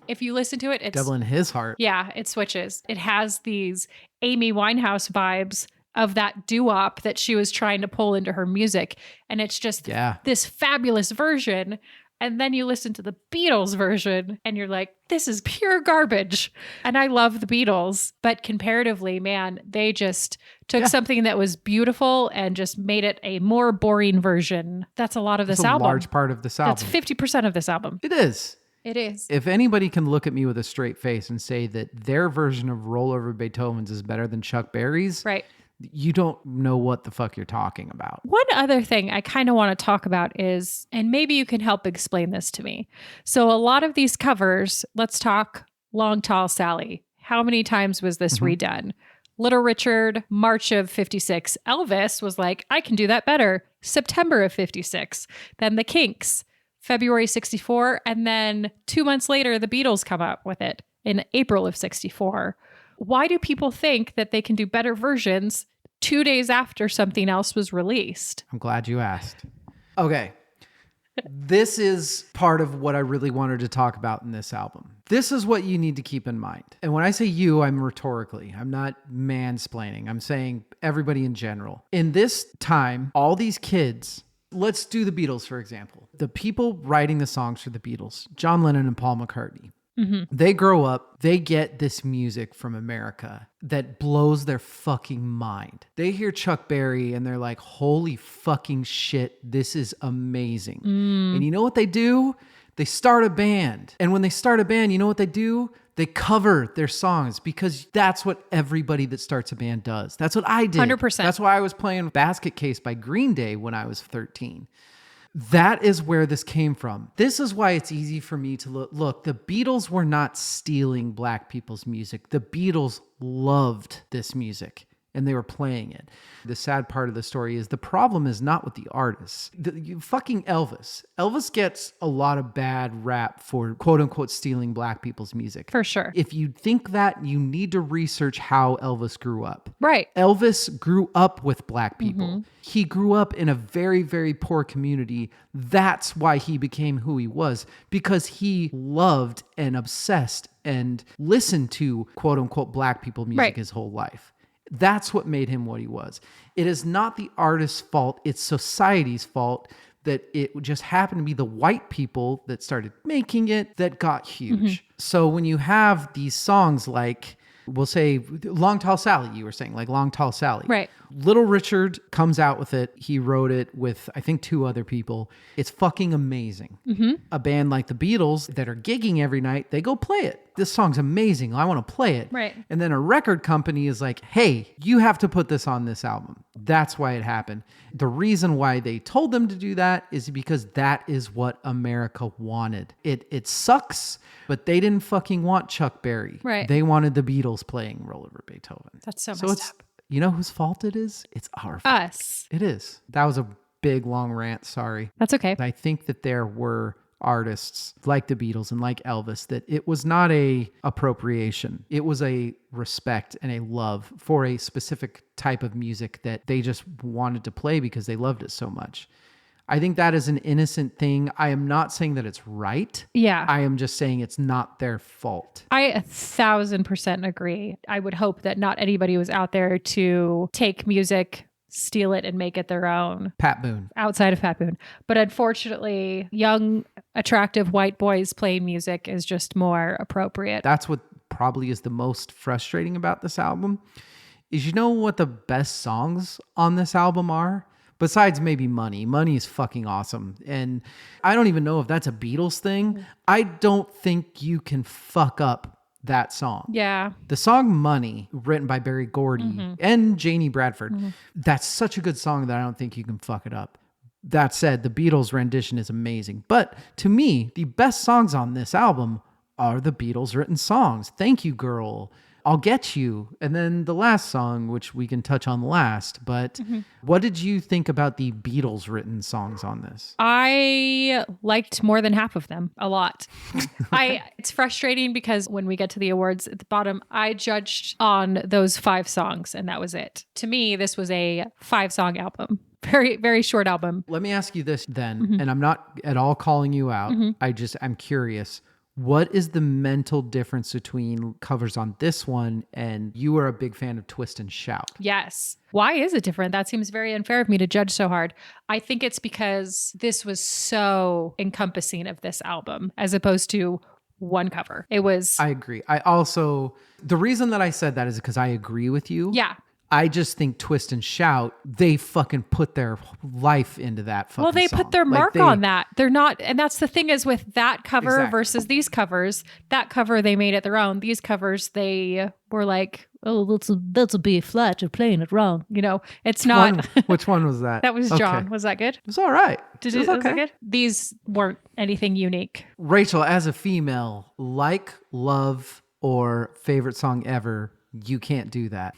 If you listen to it, it's Devil in His Heart. Yeah, it switches. It has these Amy Winehouse vibes of that doo-wop that she was trying to pull into her music. And it's just this fabulous version. And then you listen to the Beatles version and you're like, this is pure garbage. And I love the Beatles, but comparatively, man, they just took something that was beautiful and just made it a more boring version. That's a lot of this album. That's a large part of this album. That's 50% of this album. It is. It is. If anybody can look at me with a straight face and say that their version of Roll Over Beethoven's is better than Chuck Berry's, right? You don't know what the fuck you're talking about. One other thing I kind of want to talk about is, and maybe you can help explain this to me. So a lot of these covers, let's talk Long Tall Sally. How many times was this redone? Little Richard, March of 56. Elvis was like, I can do that better. September of 56. Then the Kinks, February 64. And then 2 months later, the Beatles come up with it in April of 64. Why do people think that they can do better versions 2 days after something else was released? I'm glad you asked. Okay. This is part of what I really wanted to talk about in this album. This is what you need to keep in mind. And when I say you, I'm rhetorically. I'm not mansplaining. I'm saying everybody in general. In this time, all these kids Let's do the Beatles, for example. The people writing the songs for the Beatles, John Lennon and Paul McCartney, they grow up, they get this music from America that blows their fucking mind. They hear Chuck Berry and they're like, holy fucking shit, this is amazing. And you know what they do? They start a band. And when they start a band, you know what they do? They cover their songs because that's what everybody that starts a band does. That's what I did. 100%. That's why I was playing Basket Case by Green Day when I was 13. That is where this came from. This is why it's easy for me to look. The Beatles were not stealing black people's music. The Beatles loved this music and they were playing it. The sad part of the story is the problem is not with the artists. Fucking Elvis. Elvis gets a lot of bad rap for quote unquote stealing black people's music. For sure. If you think that, you need to research how Elvis grew up. Right. Elvis grew up with black people. He grew up in a very, very poor community. That's why he became who he was, because he loved and obsessed and listened to quote unquote black people music his whole life. That's what made him what he was. It is not the artist's fault. It's society's fault that it just happened to be the white people that started making it that got huge. So when you have these songs like, we'll say Long Tall Sally, you were saying, like Long Tall Sally. Right. Little Richard comes out with it. He wrote it with, I think, 2 other people. It's fucking amazing. A band like the Beatles that are gigging every night, they go play it. This song's amazing. I want to play it. Right. And then a record company is like, hey, you have to put this on this album. That's why it happened. The reason why they told them to do that is because that is what America wanted. It sucks, but they didn't fucking want Chuck Berry. Right. They wanted the Beatles playing Roll Over Beethoven. That's so So messed it's, up. you know whose fault it is? It's our fault. Us. It is. That was a big, long rant. Sorry. That's okay. I think that there were artists like the Beatles and like Elvis that it was not a appropriation. It was a respect and a love for a specific type of music that they just wanted to play because they loved it so much. I think that is an innocent thing. I am not saying that it's right. Yeah. I am just saying it's not their fault. I 1,000% agree. I would hope that not anybody was out there to take music, steal it, and make it their own. Pat Boone. Outside of Pat Boone. But unfortunately, young, attractive white boys playing music is just more appropriate. That's what probably is the most frustrating about this album is, you know what the best songs on this album are? Besides maybe Money. Money is fucking awesome. And I don't even know if that's a Beatles thing. I don't think you can fuck up that song. Yeah. The song Money, written by Berry Gordy and Janie Bradford, that's such a good song that I don't think you can fuck it up. That said, the Beatles rendition is amazing. But to me, the best songs on this album are the Beatles written songs. Thank You Girl, I'll Get You, and then the last song, which we can touch on last. But what did you think about the Beatles written songs on this? I liked more than half of them a lot. It's frustrating because when we get to the awards at the bottom, I judged on those 5 songs and that was it. To me, this was a 5-song album. Very, very short album. Let me ask you this then, and I'm not at all calling you out. I'm curious. What is the mental difference between covers on this one and you are a big fan of Twist and Shout? Yes. Why is it different? That seems very unfair of me to judge so hard. I think it's because this was so encompassing of this album as opposed to one cover. It was... I agree. The reason that I said that is because I agree with you. Yeah. I just think Twist and Shout, they fucking put their life into that fucking Well, they song. put their mark on that. They're not, and that's the thing is with that cover Exactly. versus these covers, that cover they made it their own. These covers, they were like, oh, that's a B flat, you're playing it wrong. You know, it's not. Which one was that? That was John. Okay. Was that good? It was all right. Was okay. that good? These weren't anything unique. Rachel, as a female, like, love, or favorite song ever, you can't do that.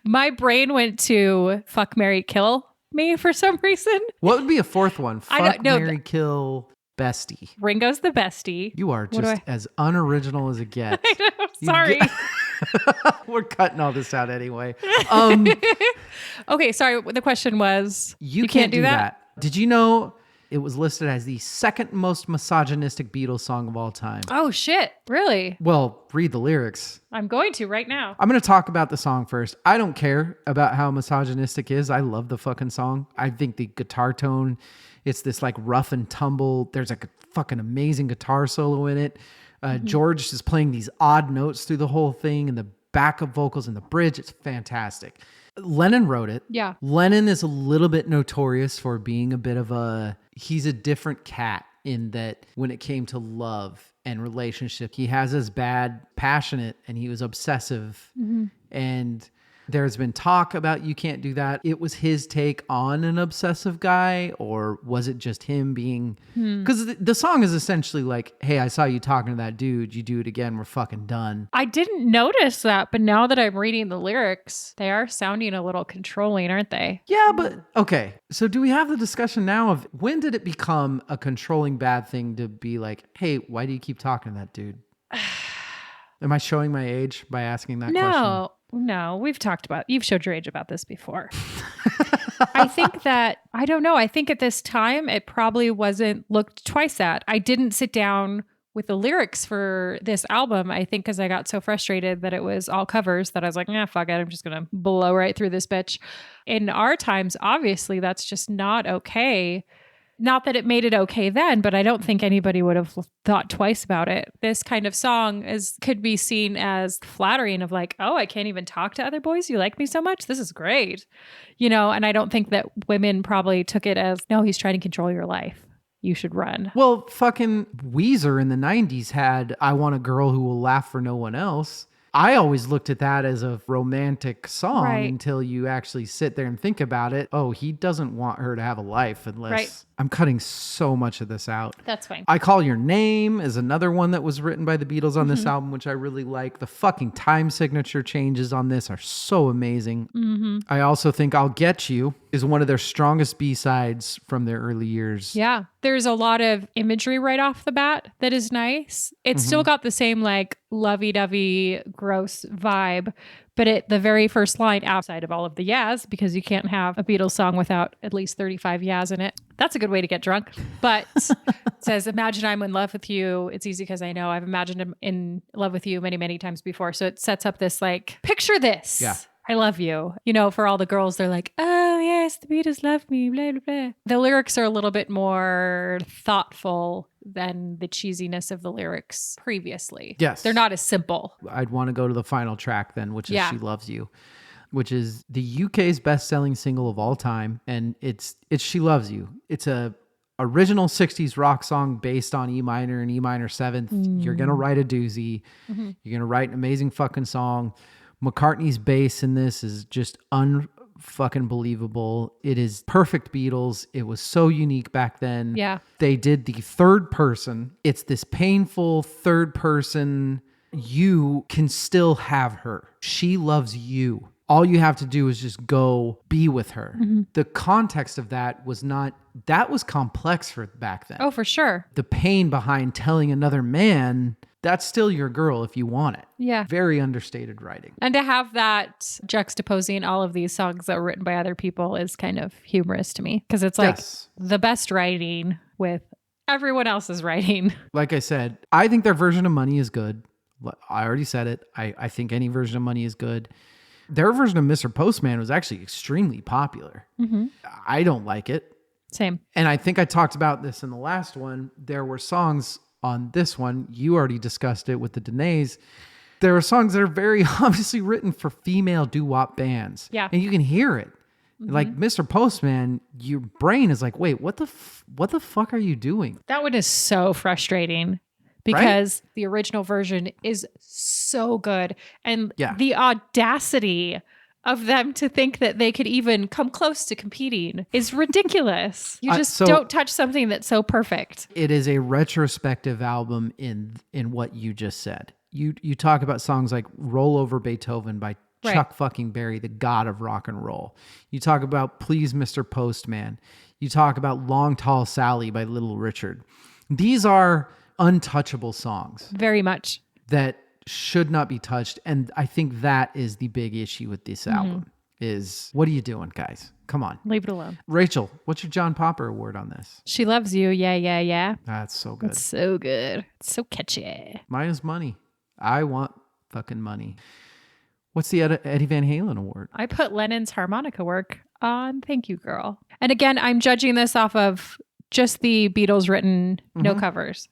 My brain went to Fuck, Marry, Kill Me for some reason. What would be a 4th one? I don't Fuck, know. Marry, Kill, Bestie. Ringo's the bestie. You are just as unoriginal as it gets. I know, sorry. We're cutting all this out anyway. Okay, sorry. The question was, You can't do that. Did you know It was listed as the second most misogynistic Beatles song of all time. Oh, shit. Really? Well, read the lyrics. I'm going to right now. I'm going to talk about the song first. I don't care about how misogynistic it is. I love the fucking song. I think the guitar tone, it's this like rough and tumble. There's like a fucking amazing guitar solo in it. George is playing these odd notes through the whole thing, and the backup vocals and the bridge. It's fantastic. Lennon wrote it. Yeah. Lennon is a little bit notorious for being a bit of he's a different cat in that when it came to love and relationship, he has his bad passionate and he was obsessive. And there's been talk about you can't do that. It was his take on an obsessive guy, or was it just him being... Because the song is essentially like, hey, I saw you talking to that dude. You do it again, we're fucking done. I didn't notice that, but now that I'm reading the lyrics, they are sounding a little controlling, aren't they? Yeah, but okay. So do we have the discussion now of when did it become a controlling bad thing to be like, hey, why do you keep talking to that dude? Am I showing my age by asking that question? No, you've showed your age about this before. I think that, I don't know. I think at this time, it probably wasn't looked twice at. I didn't sit down with the lyrics for this album, I think, because I got so frustrated that it was all covers that I was like, fuck it. I'm just going to blow right through this bitch. In our times, obviously, that's just not okay. Not that it made it okay then, but I don't think anybody would have thought twice about it. This kind of song could be seen as flattering of like, oh, I can't even talk to other boys. You like me so much. This is great. And I don't think that women probably took it as, no, he's trying to control your life. You should run. Well, fucking Weezer in the 90s had I Want a Girl Who Will Laugh for No One Else. I always looked at that as a romantic song until you actually sit there and think about it. Oh, he doesn't want her to have a life unless... I'm cutting so much of this out. That's fine. I Call Your Name is another one that was written by the Beatles on this album, which I really like. The fucking time signature changes on this are so amazing. I also think I'll Get You is one of their strongest B-sides from their early years. Yeah. There's a lot of imagery right off the bat that is nice. It's still got the same like lovey-dovey gross vibe, but the very first line outside of all of the yas, because you can't have a Beatles song without at least 35 yas in it. That's a good way to get drunk. But it says, imagine I'm in love with you. It's easy because I know I've imagined I'm in love with you many, many times before. So it sets up this like, picture this. Yeah. I love you. For all the girls, they're like, oh yes, the Beatles love me, blah, blah, blah. The lyrics are a little bit more thoughtful than the cheesiness of the lyrics previously. Yes. They're not as simple. I'd want to go to the final track then, which is Yeah. She Loves You, which is the UK's best-selling single of all time. And it's She Loves You. It's a original 60s rock song based on E minor and E minor 7th. You're going to write a doozy. You're going to write an amazing fucking song. McCartney's bass in this is just unfucking believable. It is perfect Beatles. It was so unique back then. Yeah. They did the third person. It's this painful third person. You can still have her. She loves you. All you have to do is just go be with her. The context of that was complex for back then. Oh, for sure. The pain behind telling another man, that's still your girl if you want it. Yeah. Very understated writing. And to have that juxtaposing all of these songs that were written by other people is kind of humorous to me, because it's like the best writing with everyone else's writing. Like I said, I think their version of Money is good. I already said it. I think any version of Money is good. Their version of Mr. Postman was actually extremely popular. I don't like it. Same. And I think I talked about this in the last one. There were songs on this one. You already discussed it with the Danaes. There are songs that are very obviously written for female doo-wop bands. Yeah. And you can hear it. Like Mr. Postman, your brain is like, wait, what the fuck are you doing? That one is so frustrating because the original version is so good. And the audacity of them to think that they could even come close to competing is ridiculous. You just don't touch something that's so perfect. It is a retrospective album in what you just said. You talk about songs like Roll Over Beethoven by Chuck fucking Berry, the god of rock and roll. You talk about Please Mr. Postman. You talk about Long Tall Sally by Little Richard. These are untouchable songs. Very much. That should not be touched. And I think that is the big issue with this album. is, what are you doing, guys? Come on. Leave it alone. Rachel, what's your John Popper award on this? She loves you. Yeah, yeah, yeah. That's so good. It's so good. It's so catchy. Mine is money. I want fucking money. What's the Eddie Van Halen award? I put Lennon's harmonica work on Thank You Girl. And again, I'm judging this off of just the Beatles written, no covers.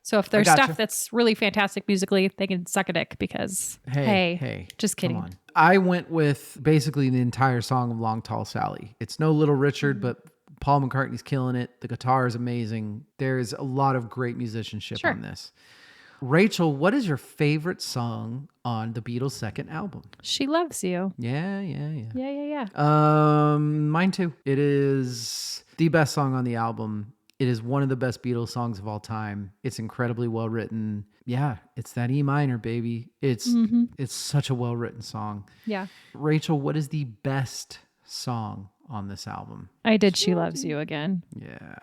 So if there's gotcha. stuff that's really fantastic musically, they can suck a dick because, hey, just kidding. Come on. I went with basically the entire song of Long Tall Sally. It's no Little Richard, but Paul McCartney's killing it. The guitar is amazing. There's a lot of great musicianship on this. Rachel, what is your favorite song on the Beatles' second album? She Loves You. Yeah. Yeah. Mine too. It is the best song on the album. It is one of the best Beatles songs of all time. It's incredibly well written. Yeah, it's that E minor, baby. It's such a well written song. Yeah. Rachel, what is the best song on this album? I did She Loves You again. Yeah,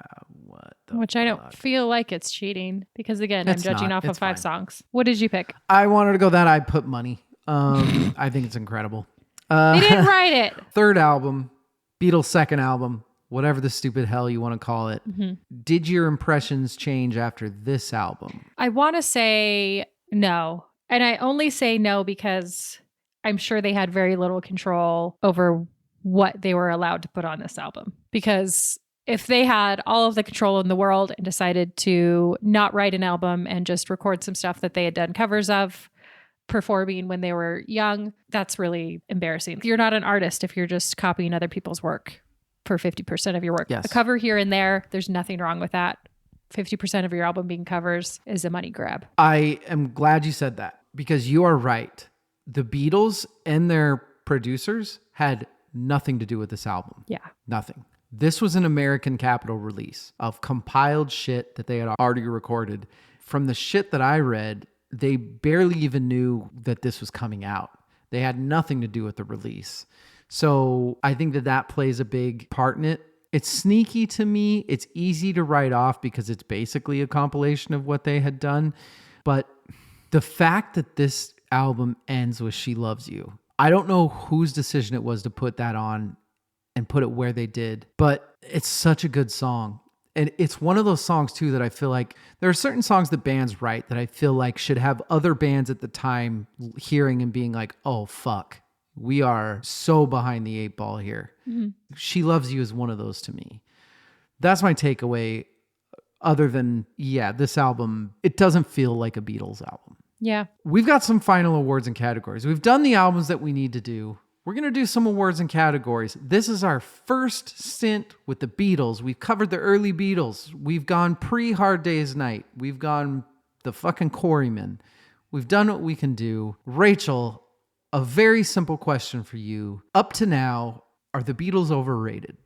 what the Which I fuck? don't feel like it's cheating because, again, It's I'm judging not. off of It's 5 fine. songs. What did you pick? I wanted to go that. I put Money. I think it's incredible. They didn't write it. Third album, Beatles' second album, whatever the stupid hell you want to call it. Did your impressions change after this album? I want to say no. And I only say no because I'm sure they had very little control over what they were allowed to put on this album. Because if they had all of the control in the world and decided to not write an album and just record some stuff that they had done covers of, performing when they were young, that's really embarrassing. You're not an artist if you're just copying other people's work for 50% of your work. Yes. A cover here and there, there's nothing wrong with that. 50% of your album being covers is a money grab. I am glad you said that because you are right. The Beatles and their producers had nothing to do with this album. Yeah. Nothing. This was an American Capitol release of compiled shit that they had already recorded. From the shit that I read, they barely even knew that this was coming out. They had nothing to do with the release. So I think that plays a big part in it. It's sneaky to me. It's easy to write off because it's basically a compilation of what they had done. But the fact that this album ends with She Loves You, I don't know whose decision it was to put that on and put it where they did, but it's such a good song. And it's one of those songs too that I feel like there are certain songs that bands write that I feel like should have other bands at the time hearing and being like, oh, fuck. We are so behind the 8 ball here. She Loves You is one of those to me. That's my takeaway. Other than, this album, it doesn't feel like a Beatles album. Yeah. We've got some final awards and categories. We've done the albums that we need to do. We're going to do some awards and categories. This is our first stint with the Beatles. We've covered the early Beatles. We've gone pre-Hard Day's Night. We've gone the fucking Quarrymen. We've done what we can do. Rachel, a very simple question for you. Up to now, are the Beatles overrated?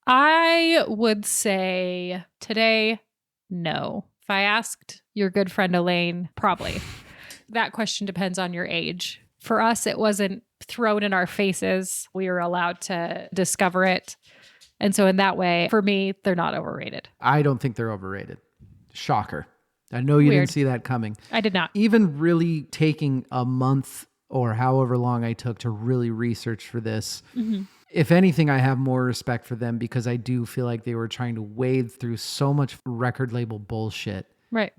I would say today, no. If I asked your good friend Elaine, probably. That question depends on your age. For us, it wasn't thrown in our faces. We were allowed to discover it. And so in that way, for me, they're not overrated. I don't think they're overrated. Shocker. I know you Weird. didn't see that coming. I did not. Even really taking a month or however long I took to really research for this, if anything, I have more respect for them because I do feel like they were trying to wade through so much record label bullshit Right.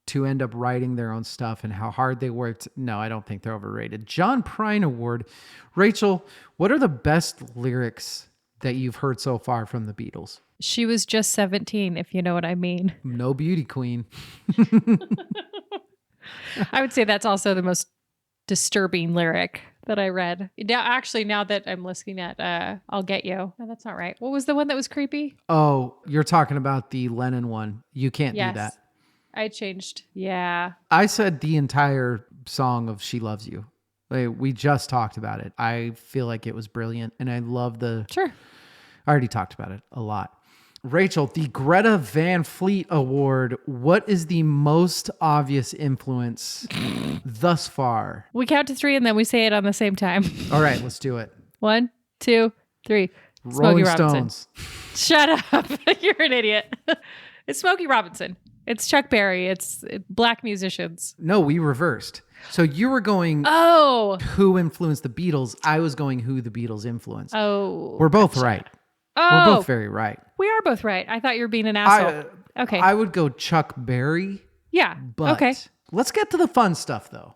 to end up writing their own stuff and how hard they worked. No, I don't think they're overrated. John Prine Award. Rachel, what are the best lyrics that you've heard so far from the Beatles? She was just 17, if you know what I mean. No beauty queen. I would say that's also the most disturbing lyric that I read. Now that I'm listening at I'll Get You. No, that's not right. What was the one that was creepy? Oh, you're talking about the Lennon one. You can't Yes. do that. I changed. Yeah. I said the entire song of She Loves You. Like, we just talked about it. I feel like it was brilliant. And I love Sure. I already talked about it a lot. Rachel, the Greta Van Fleet Award. What is the most obvious influence thus far? We count to 3 and then we say it on the same time. All right, let's do it. 1, 2, 3. Rolling Smokey Robinson. Stones. Shut up. You're an idiot. It's Smokey Robinson. It's Chuck Berry. It's black musicians. No, we reversed. So you were going Oh. who influenced the Beatles. I was going who the Beatles influenced. Oh. We're both right. Oh. We're both very right. We are both right. I thought you were being an asshole. Okay. I would go Chuck Berry. Yeah. But okay. let's get to the fun stuff, though.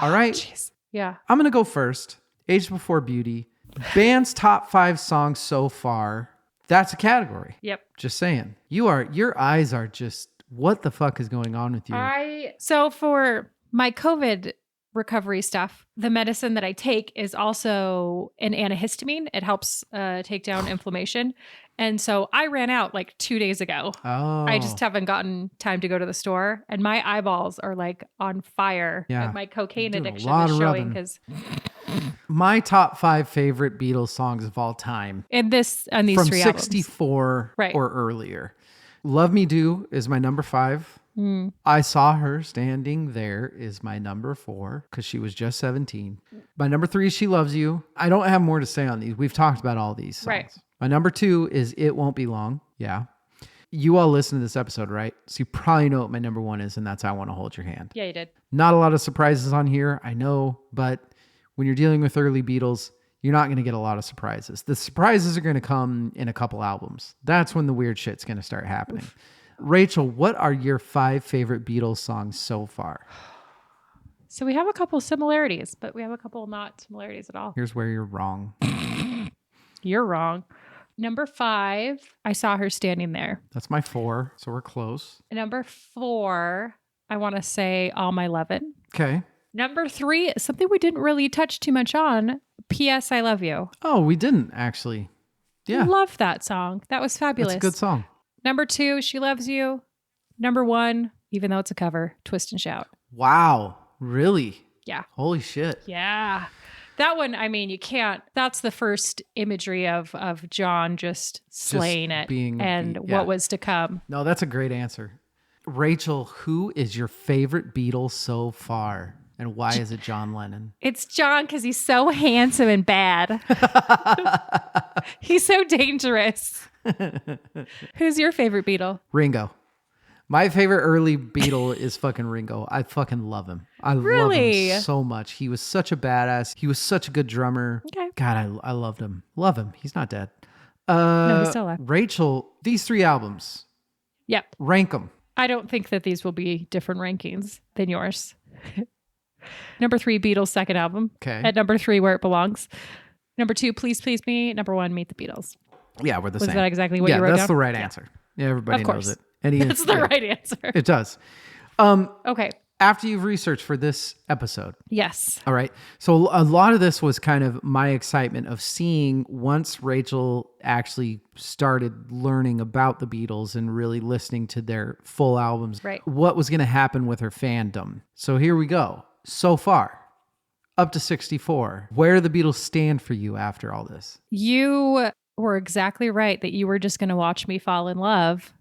All right? Jeez. Yeah. I'm going to go first. Age Before Beauty. Band's top 5 songs so far. That's a category. Yep. Just saying. Your eyes are just, what the fuck is going on with you? So for my COVID recovery stuff, the medicine that I take is also an antihistamine. It helps take down inflammation. And so I ran out like 2 days ago. Oh. I just haven't gotten time to go to the store, and my eyeballs are like on fire. Yeah. My cocaine You're doing a addiction lot is of showing rubbing. because My top 5 favorite Beatles songs of all time. on these From 3 albums. 64 Right. or earlier. Love Me Do is my number 5. Mm. I Saw Her Standing There is my number 4 because she was just 17. My number 3 is She Loves You. I don't have more to say on these. We've talked about all these songs. Right. My number 2 is It Won't Be Long. Yeah. You all listen to this episode, right? So you probably know what my number 1 is, and that's I Want to Hold Your Hand. Yeah, you did. Not a lot of surprises on here, I know, but when you're dealing with early Beatles, you're not going to get a lot of surprises. The surprises are going to come in a couple albums. That's when the weird shit's going to start happening. Rachel, what are your 5 favorite Beatles songs so far? So we have a couple similarities, but we have a couple not similarities at all. Here's where you're wrong. You're wrong. Number 5, I Saw Her Standing There. That's my 4, so we're close. Number 4, I want to say All My Lovin'. Okay. Number 3, something we didn't really touch too much on, P.S. I Love You. Oh, we didn't actually. Yeah. Love that song. That was fabulous. That's a good song. Number 2, She Loves You. Number 1, even though it's a cover, Twist and Shout. Wow. Really? Yeah. Holy shit. Yeah. That one, I mean, you can't. That's the first imagery of John just slaying it being and beat, yeah. what was to come. No, that's a great answer. Rachel, who is your favorite Beatle so far? And why is it John Lennon? It's John because he's so handsome and bad. He's so dangerous. Who's your favorite Beatle? Ringo. My favorite early Beatle is fucking Ringo. I fucking love him. I Really? love him so much. He was such a badass. He was such a good drummer. Okay. God, I loved him. Love him. He's not dead. No, he's still alive. Rachel, these 3 albums, Yep. rank them. I don't think that these will be different rankings than yours. Number 3, Beatles' second album. Okay. At number 3, Where It Belongs. Number 2, Please Please Me. Number 1, Meet the Beatles. Yeah, we're the Was same. that exactly what yeah, you wrote that's down? the right answer. Yeah, everybody Of knows course. it. And That's the right answer. It does. Okay. After you've researched for this episode, Yes. all right. So a lot of this was kind of my excitement of seeing once Rachel actually started learning about the Beatles and really listening to their full albums, Right. what was going to happen with her fandom. So here we go. So far, up to 64. Where do the Beatles stand for you after all this? You were exactly right that you were just going to watch me fall in love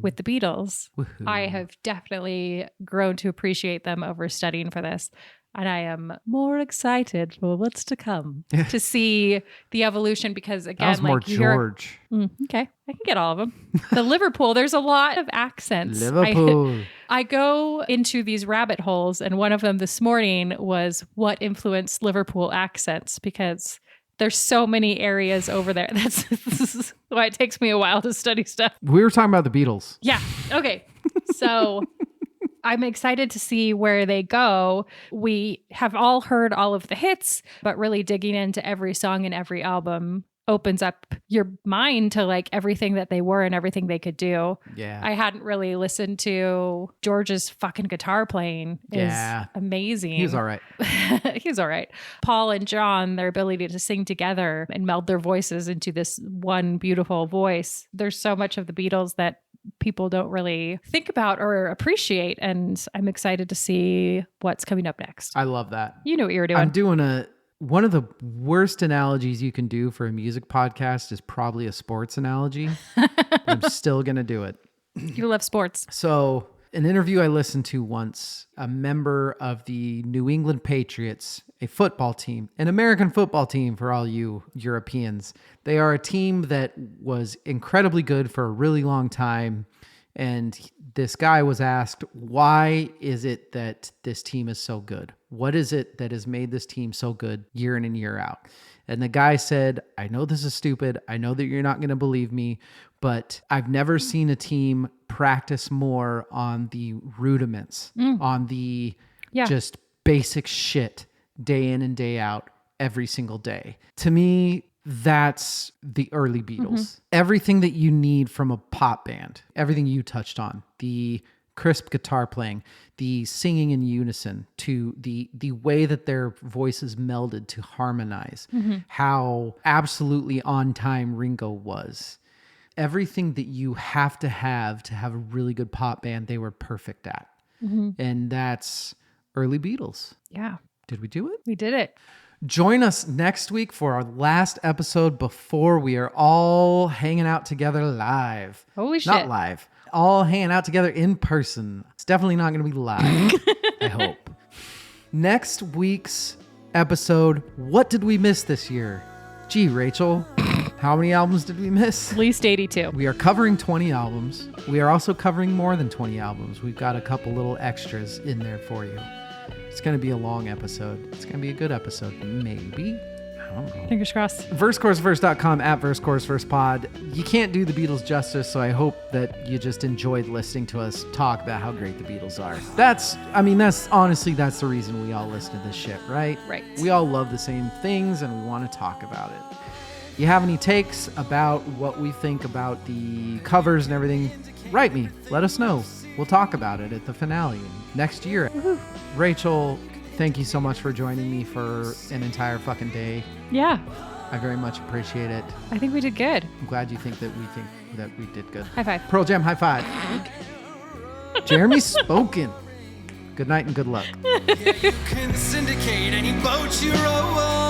with the Beatles. Woohoo. I have definitely grown to appreciate them over studying for this. And I am more excited for what's to come to see the evolution because, again, That was more like you're George. okay, I can get all of them. The Liverpool, there's a lot of accents. Liverpool. I go into these rabbit holes, and one of them this morning was what influenced Liverpool accents because there's so many areas over there. This is why it takes me a while to study stuff. We were talking about the Beatles. Yeah. Okay. So I'm excited to see where they go. We have all heard all of the hits, but really digging into every song and every album opens up your mind to like everything that they were and everything they could do. Yeah. I hadn't really listened to George's fucking guitar playing is amazing. He was all right. He's all right. Paul and John, their ability to sing together and meld their voices into this one beautiful voice. There's so much of the Beatles that people don't really think about or appreciate. And I'm excited to see what's coming up next. I love that. You know what you're doing. I'm doing one of the worst analogies you can do for a music podcast is probably a sports analogy. I'm still going to do it. You love sports. So, an interview I listened to once, a member of the New England Patriots, a football team, an American football team for all you Europeans. They are a team that was incredibly good for a really long time. And this guy was asked, why is it that this team is so good? What is it that has made this team so good year in and year out? And the guy said, I know this is stupid. I know that you're not going to believe me, but I've never seen a team practice more on the rudiments, on the just basic shit day in and day out every single day. To me, that's the early Beatles. Everything that you need from a pop band, everything you touched on, the crisp guitar playing, the singing in unison, to the way that their voices melded to harmonize, how absolutely on time Ringo was. Everything that you have to have a really good pop band, they were perfect at. And that's early Beatles. Yeah. Did we do it? We did it. Join us next week for our last episode before we are all hanging out together live. Holy shit. Not live. All hanging out together in person. It's definitely not going to be live, I hope. Next week's episode, what did we miss this year? Gee, Rachel, how many albums did we miss? At least 82. We are covering 20 albums. We are also covering more than 20 albums. We've got a couple little extras in there for you. It's going to be a long episode. It's going to be a good episode. Maybe. I don't know. Fingers crossed. VerseCourseVerse.com at VerseCourseVersePod. You can't do the Beatles justice, so I hope that you just enjoyed listening to us talk about how great the Beatles are. That's the reason we all listen to this shit, right? Right. We all love the same things and we want to talk about it. You have any takes about what we think about the covers and everything? Write me. Let us know. We'll talk about it at the finale next year. Woohoo. Rachel, thank you so much for joining me for an entire fucking day. Yeah. I very much appreciate it. I think we did good. I'm glad you think that we did good. High five. Pearl Jam, high five. Jeremy spoken. Good night and good luck. You can syndicate any boat you row on.